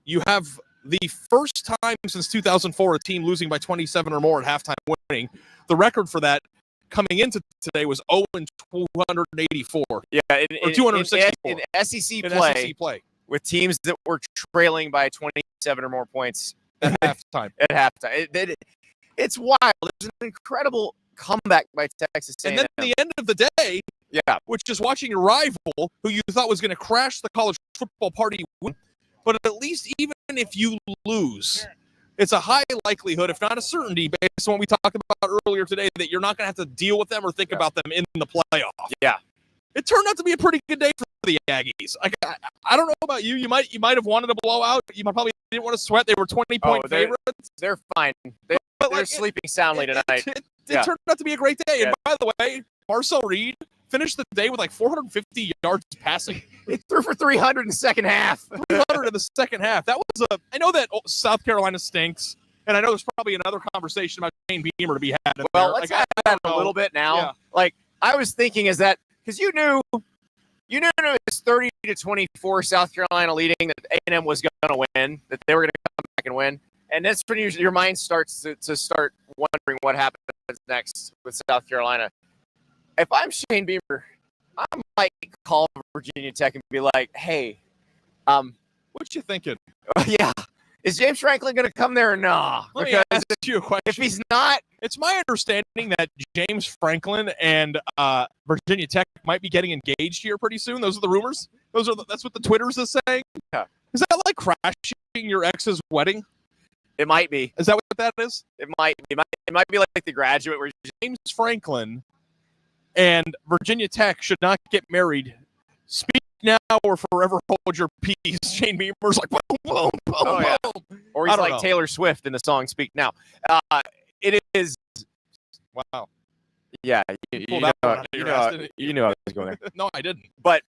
you have the first time since 2004 a team losing by 27 or more at halftime winning. The record for that coming into today was 0-284. Yeah, or 264. In SEC play with teams that were trailing by 27 or more points at halftime. It's wild. There's an incredible comeback by Texas A&M. And then at the end of the day, which is watching your rival, who you thought was going to crash the college football party, win. But at least even if you lose, it's a high likelihood, if not a certainty, based on what we talked about earlier today, that you're not going to have to deal with them or think about them in the playoff. Yeah. It turned out to be a pretty good day for the Aggies. I don't know about you. You might have wanted a blowout. You probably didn't want to sweat. They were 20-point favorites. They're fine. They're sleeping soundly tonight. It turned out to be a great day. And by the way, Marcel Reed finished the day with like 450 yards passing. He threw for 300 in the second half. 300 in the second half. That was I know that South Carolina stinks, and I know there's probably another conversation about Shane Beamer to be had. Let's have that a little bit now. Yeah. Like I was thinking, is that because you knew it was 30-24 South Carolina leading, that A&M was going to win, that they were going to come back and win. And that's when your mind starts to start wondering what happens next with South Carolina. If I'm Shane Beamer, I might call Virginia Tech and be like, "Hey, what you thinking? Yeah, is James Franklin going to come there or no?" Let me ask you a question. If he's not, it's my understanding that James Franklin and Virginia Tech might be getting engaged here pretty soon. Those are the rumors. That's what the Twitters is saying. Yeah. Is that like crashing your ex's wedding? It might be. Is that what that is? It might be. It might be like The Graduate, where James Franklin and Virginia Tech should not get married. Speak now or forever hold your peace. Shane Beamer's like, boom, boom, boom, yeah. boom. Or he's like Taylor Swift in the song "Speak Now." It is. Wow. Yeah, you knew I was going there. No, I didn't. But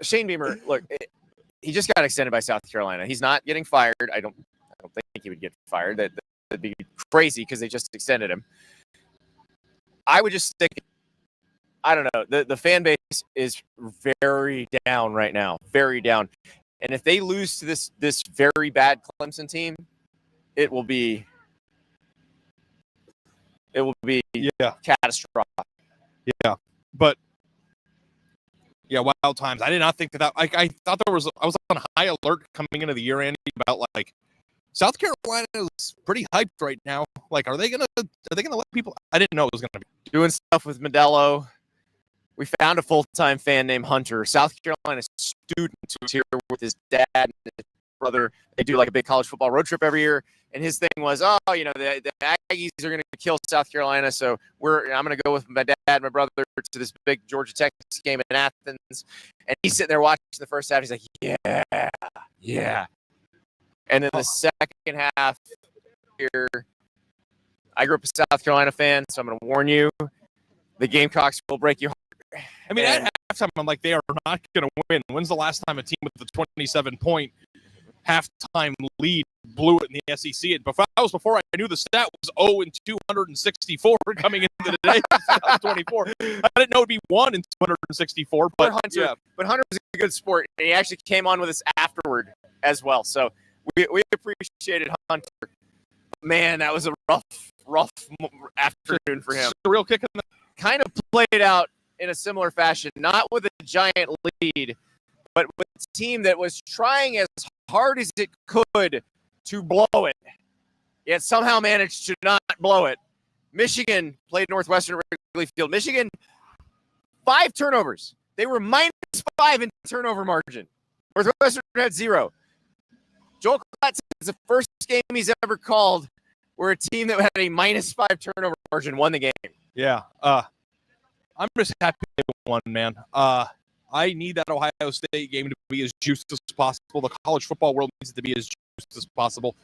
Shane Beamer, look, he just got extended by South Carolina. He's not getting fired. I don't think he would get fired. That'd be crazy because they just extended him. I would just stick. I don't know. The fan base is very down right now, very down. And if they lose to this very bad Clemson team, it will be catastrophic. Yeah, but wild times. I did not think that. I thought I was on high alert coming into the year, Andy, about like South Carolina is pretty hyped right now. Like, are they gonna let people? I didn't know it was gonna be doing stuff with Modelo. We found a full-time fan named Hunter, South Carolina student who's here with his dad and his brother. They do like a big college football road trip every year. And his thing was, the Aggies are going to kill South Carolina. So I'm going to go with my dad and my brother to this big Georgia Tech game in Athens. And he's sitting there watching the first half. He's like, yeah. And then the second half here, I grew up a South Carolina fan, so I'm going to warn you, the Gamecocks will break your heart. I mean, at halftime, I'm like, they are not going to win. When's the last time a team with the 27-point halftime lead blew it in the SEC? But that was before I knew the stat was 0-264 coming into the day. 24. I didn't know it'd be 1-264. But Hunter, but Hunter was a good sport, and he actually came on with us afterward as well. So we appreciated Hunter. Man, that was a rough afternoon for him. Surreal kick in the kind of played out in a similar fashion, not with a giant lead, but with a team that was trying as hard as it could to blow it, yet somehow managed to not blow it. Michigan played Northwestern at Wrigley Field. Michigan, 5 turnovers. They were -5 in turnover margin. Northwestern had 0. Joel Klatt says it's the first game he's ever called where a team that had a -5 turnover margin won the game. Yeah. I'm just happy they won, man. I need that Ohio State game to be as juiced as possible. The college football world needs it to be as juiced as possible.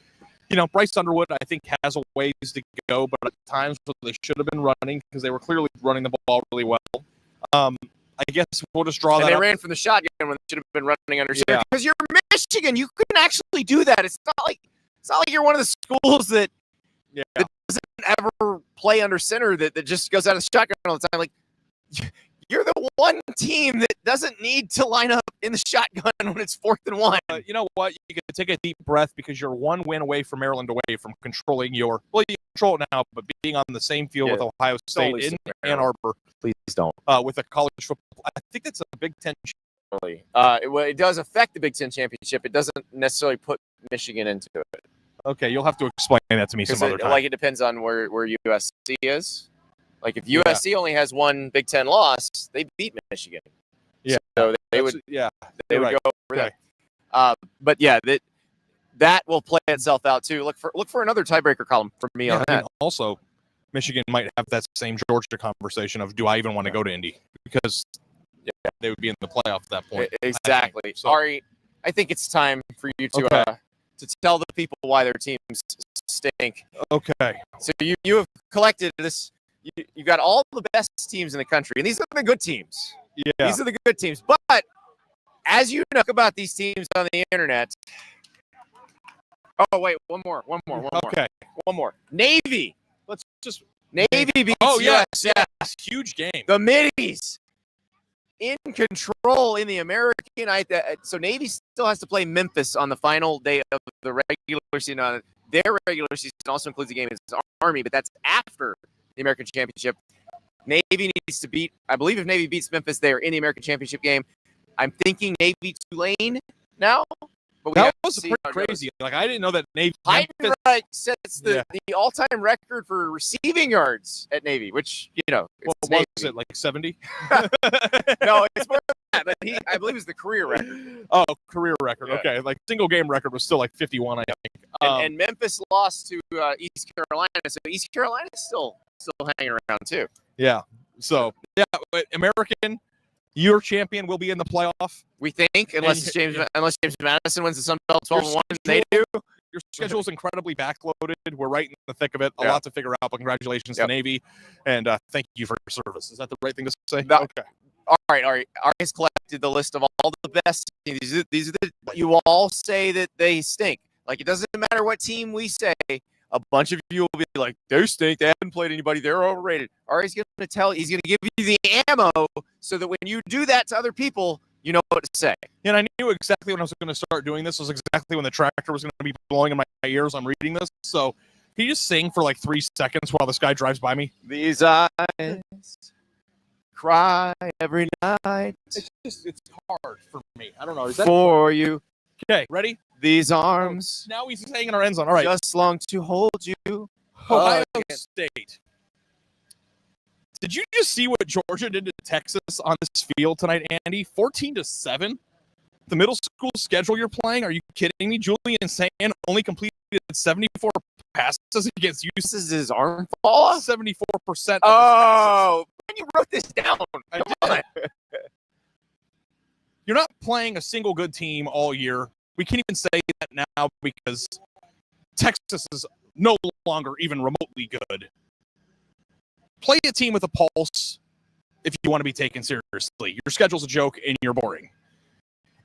You know, Bryce Underwood, I think, has a ways to go, but at times they should have been running because they were clearly running the ball really well. I guess we'll just draw that And they up. ran from the shotgun when they should have been running under center. Because you're Michigan, you couldn't actually do that. It's not like you're one of the schools that doesn't ever play under center that just goes out of the shotgun all the time. Like, you're the one team that doesn't need to line up in the shotgun when it's 4th and 1. You know what? You can take a deep breath because you're one win away from Maryland, away from controlling you control it now, but being on the same field with Ohio State in Ann Arbor. Please don't. With a college football. I think it's a Big Ten. It does affect the Big Ten championship. It doesn't necessarily put Michigan into it. Okay, you'll have to explain that to me some other time. Like, it depends on where USC is. Like, if USC only has one Big Ten loss, they beat Michigan. Yeah, so they would go over that. But yeah, that will play itself out too. Look for another tiebreaker column for me on that. Also, Michigan might have that same Georgia conversation of, do I even want to go to Indy? Because they would be in the playoff at that point. Exactly. Ari, I think it's time for you to tell the people why their teams stink. Okay. So you have collected this. You've got all the best teams in the country, and these are the good teams. Yeah. These are the good teams. But as you know about these teams on the internet. Oh, wait, one more. Okay. One more. Navy. Navy beats US. Yeah. Huge game. The Middies in control in the American. So Navy still has to play Memphis on the final day of the regular season. Their regular season also includes the game against Army, but that's after the American Championship. Navy needs to beat, I believe if Navy beats Memphis, they're in the American Championship game. I'm thinking Navy Tulane now. But that was pretty crazy. Like, I didn't know that Navy. Heidenreich sets the all-time record for receiving yards at Navy, which, what was it, like 70? No, it's more than that, but I believe it's the career record. Oh, career record. Yeah. Okay. Like, single game record was still like 51, I think. And Memphis lost to East Carolina, so East Carolina is still hanging around too. Yeah. So, but American, your champion will be in the playoff. We think, unless James Madison wins the Sun Belt 12-1, they do. Your schedule is incredibly backloaded. We're right in the thick of it. A lot to figure out, but congratulations to Navy, and thank you for your service. Is that the right thing to say? Okay. All right. Ari has collected the list of all the best teams. These are you all say that they stink. Like, it doesn't matter what team we say. A bunch of you will be like, they stink. They haven't played anybody. They're overrated. Ari's going to he's going to give you the ammo so that when you do that to other people, you know what to say. And I knew exactly when I was going to start doing this. Was exactly when the tractor was going to be blowing in my ears. I'm reading this. So can you just sing for like 3 seconds while this guy drives by me? These eyes cry every night. It's hard for me. I don't know. For you. Okay, ready? These arms. Now he's saying in our end zone. All right. Just long to hold you. Ohio State. Did you just see what Georgia did to Texas on this field tonight, Andy? 14-7. The middle school schedule you're playing? Are you kidding me? Julian Sand only completed 74 passes against UCLA. This is his arm fall off? 74%. Oh, man, you wrote this down. Come on. You're not playing a single good team all year. We can't even say that now because Texas is no longer even remotely good. Play a team with a pulse. if you want to be taken seriously. Your schedule's a joke and you're boring.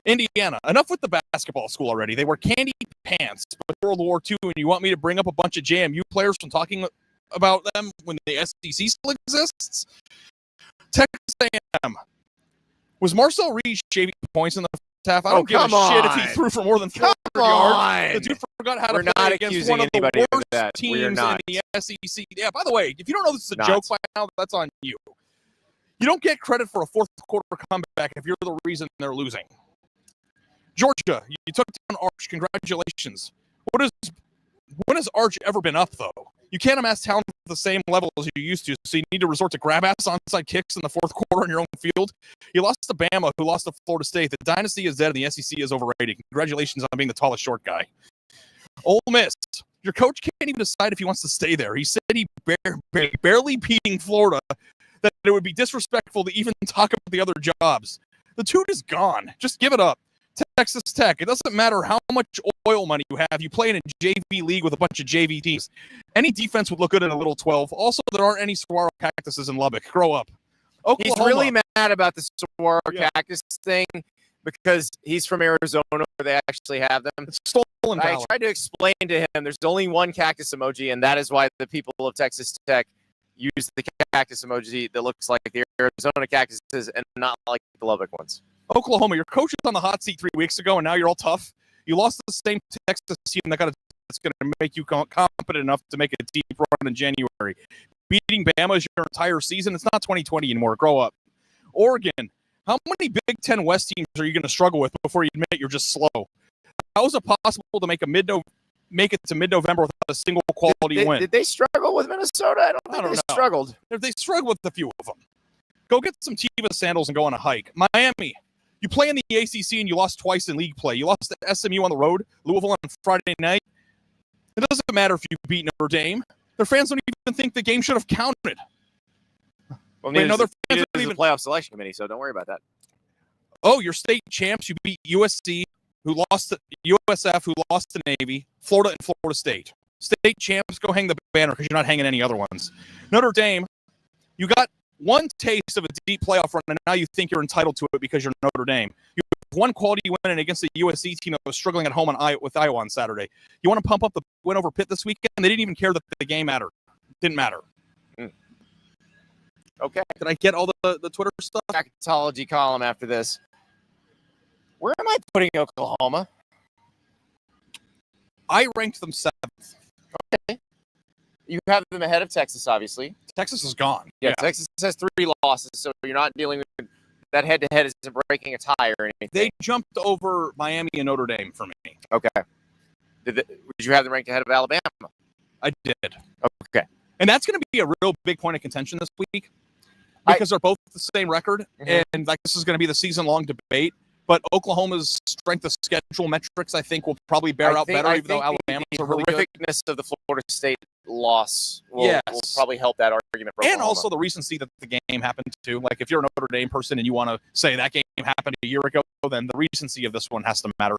Indiana, enough with the basketball school already. They wear candy pants with World War II, and you want me to bring up a bunch of JMU players from talking about them when the SEC still exists? Texas A&M. Was Marcel Reed shaving points in the first half? I don't give a shit if he threw for more than 400 yards. The dude forgot how to play against one of the worst teams in the SEC. Yeah, by the way, if you don't know this is a joke by now, that's on you. You don't get credit for a fourth quarter comeback if you're the reason they're losing. Georgia, you took down Arch. Congratulations. When has Arch ever been up, though? You can't amass talent at the same level as you used to, so you need to resort to grab-ass onside kicks in the fourth quarter in your own field. You lost to Bama, who lost to Florida State. The dynasty is dead, and the SEC is overrated. Congratulations on being the tallest short guy. Ole Miss, your coach can't even decide if he wants to stay there. He said he barely beating Florida, that it would be disrespectful to even talk about the other jobs. The dude is gone. Just give it up. Texas Tech, it doesn't matter how much oil money you have. You play in a JV league with a bunch of JV teams. Any defense would look good in a little 12. Also, there aren't any saguaro cactuses in Lubbock. Grow up. Oklahoma. He's really mad about the saguaro cactus thing because he's from Arizona where they actually have them. It's stolen I valor. tried to explain to him there's only one cactus emoji, and that is why the people of Texas Tech use the cactus emoji that looks like the Arizona cactuses and not like the Lubbock ones. Oklahoma, your coach was on the hot seat 3 weeks ago, and now you're all tough. You lost the same Texas team that's going to make you competent enough to make a deep run in January. Beating Bama is your entire season. It's not 2020 anymore. Grow up. Oregon, how many Big Ten West teams are you going to struggle with before you admit you're just slow? How is it possible to make it to mid-November without a single quality win? Did they struggle with Minnesota? I don't think they struggled. They struggled with a few of them. Go get some Teva sandals and go on a hike. Miami, you play in the ACC and you lost twice in league play. You lost to SMU on the road, Louisville on Friday night. It doesn't matter if you beat Notre Dame. Their fans don't even think the game should have counted. Well, neither does the playoff selection committee, so don't worry about that. Oh, your state champs, you beat USC, who lost to USF, who lost to Navy, Florida, and Florida State. State champs, go hang the banner because you're not hanging any other ones. Notre Dame, you got one taste of a deep playoff run, and now you think you're entitled to it because you're Notre Dame. You have one quality win against the USC team that was struggling at home with Iowa on Saturday. You want to pump up the win over Pitt this weekend? They didn't even care that the game mattered. Didn't matter. Okay. Did I get all the Twitter stuff? Bracketology column after this. Where am I putting Oklahoma? I ranked them 7th. Okay. You have them ahead of Texas, obviously. Texas is gone. Yeah, Texas has 3 losses, so you're not dealing with that head-to-head isn't breaking a tie or anything. They jumped over Miami and Notre Dame for me. Okay. Did you have them ranked ahead of Alabama? I did. Okay. And that's going to be a real big point of contention this week because they're both the same record, and this is going to be the season-long debate. But Oklahoma's strength of schedule metrics, I think, will probably bear out better, even though Alabama's a really good. The horrificness of the Florida State loss will probably help that argument. For and Oklahoma. Also the recency that the game happened to. Like, if you're a Notre Dame person and you want to say that game happened a year ago, then the recency of this one has to matter.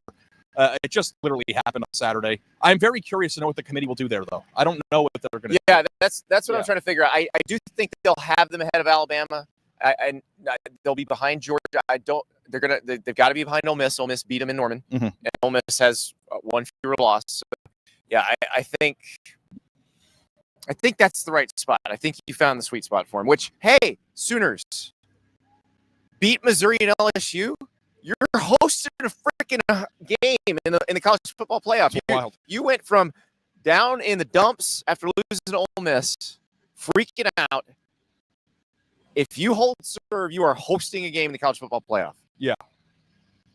It just literally happened on Saturday. I'm very curious to know what the committee will do there, though. I don't know what they're going to do. Yeah, that's what I'm trying to figure out. I do think they'll have them ahead of Alabama. And they'll be behind Georgia. They've got to be behind Ole Miss. Ole Miss beat them in Norman, and Ole Miss has one fewer loss. So, yeah, I think that's the right spot. I think you found the sweet spot for him. Which, hey, Sooners beat Missouri and LSU. You're hosting a freaking game in the college football playoff. You went from down in the dumps after losing to Ole Miss, freaking out. If you hold serve, you are hosting a game in the college football playoff. Yeah.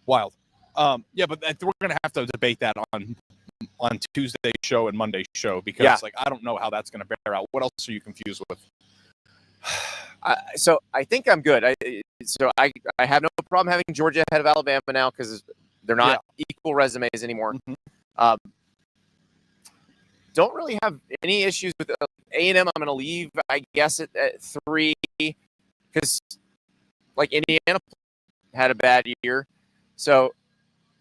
Wild. But we're going to have to debate that on Tuesday's show and Monday's show because I don't know how that's going to bear out. What else are you confused with? So I think I'm good. I have no problem having Georgia ahead of Alabama now because they're not equal resumes anymore. Don't really have any issues with A&M. I'm going to leave, I guess, at 3 because, Indiana had a bad year. So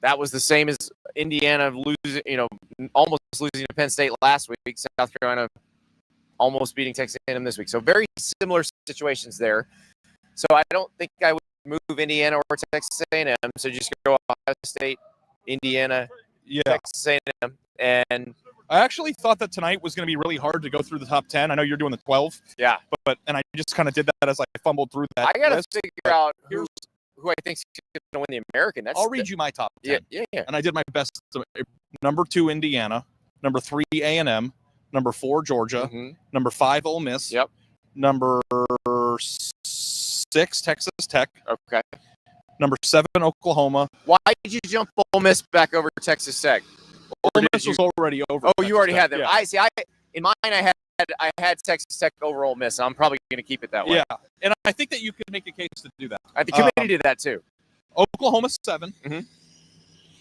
that was the same as Indiana losing, almost losing to Penn State last week. South Carolina almost beating Texas A&M this week. So very similar situations there. So I don't think I would move Indiana or Texas A&M. So just go Ohio State, Indiana, Yeah. Texas A&M, and I actually thought that tonight was going to be really hard to go through the top 10. I know you're doing the 12. yeah. But I just kind of did that as I fumbled through that. I got to list. figure out who I think's going to win the American. I'll read you my top 10. Yeah. And I did my best. Number 2, Indiana. Number 3, A&M. Number 4, Georgia. Mhm. Number 5, Ole Miss. Yep. Number 6, Texas Tech. Okay. Number 7, Oklahoma. Why did you jump Ole Miss back over Texas Tech? Ole Miss was already over. Oh, you already had them. Yeah. I see. In mine, I had Texas Tech over Ole Miss, and I'm probably going to keep it that way. Yeah, and I think that you could make a case to do that. I think the committee did that too. Oklahoma 7, Mhm.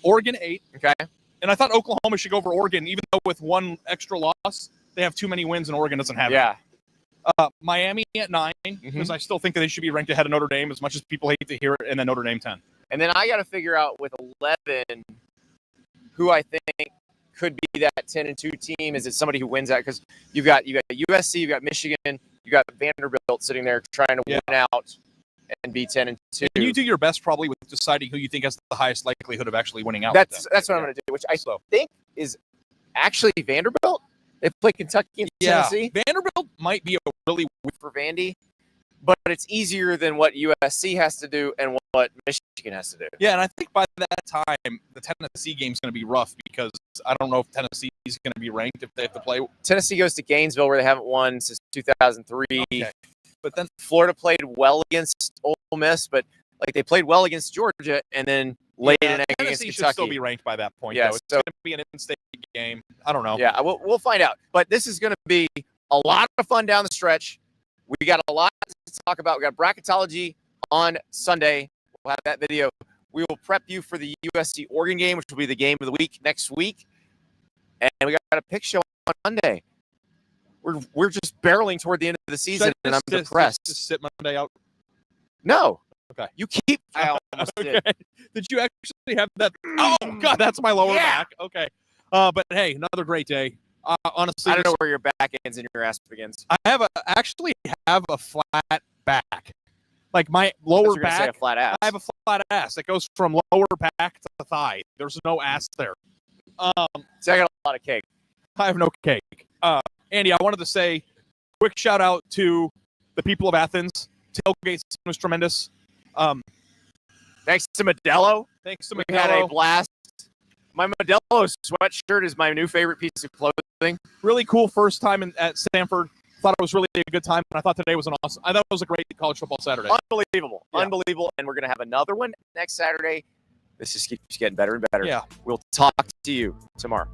Oregon 8, Okay. and I thought Oklahoma should go over Oregon, even though with one extra loss, they have too many wins, and Oregon doesn't have Yeah. it. Miami at 9, because I still think that they should be ranked ahead of Notre Dame, as much as people hate to hear it, and then Notre Dame 10. And then I got to figure out with 11 who I think could be that 10-2 team. Is it somebody who wins that? Because you've got USC, you've got Michigan, you got Vanderbilt sitting there trying to win out and be 10-2. And you do your best probably with deciding who you think has the highest likelihood of actually winning out. That's what I'm going to do, which I think is actually Vanderbilt. They play Kentucky and Tennessee. Vanderbilt might be a really For Vandy, but it's easier than what USC has to do and what Michigan has to do. Yeah, and I think by that time, the Tennessee game's going to be rough because I don't know if Tennessee is going to be ranked if they have to play. Tennessee goes to Gainesville where they haven't won since 2003. Okay. But then Florida played well against Ole Miss, but like they played well against Georgia and then laid an egg against Tennessee Kentucky. should still be ranked by that point. Yeah, though. It's so- going to be an in-state game. I don't know. Yeah, we'll find out. But this is going to be a lot of fun down the stretch. We got a lot to talk about. We got bracketology on Sunday. We'll have that video. We will prep you for the USC Oregon game, which will be the game of the week next week. And we got a pick show on Monday. We're just barreling toward the end of the season, and I'm depressed. Just sit Monday out. No. Okay. You keep. I almost did. Okay. Did you actually have that? Oh God, that's my lower back. Okay. But hey, another great day. Honestly, I don't know where your back ends and your ass begins. I actually have a flat back. Like my lower back. Say a flat ass. I have a flat ass that goes from lower back to thigh. There's no ass there. See, I got a lot of cake. I have no cake. Andy, I wanted to say quick shout out to the people of Athens. Tailgate was tremendous. Thanks to Modelo. Thanks to We had a Modelo. blast. My Modelo sweatshirt is my new favorite piece of clothing. Really cool first time at Stanford. Thought it was really a good time, and I thought today was I thought it was a great college football Saturday. Unbelievable. Yeah. Unbelievable. And we're going to have another one next Saturday. This just keeps getting better and better. Yeah. We'll talk to you tomorrow.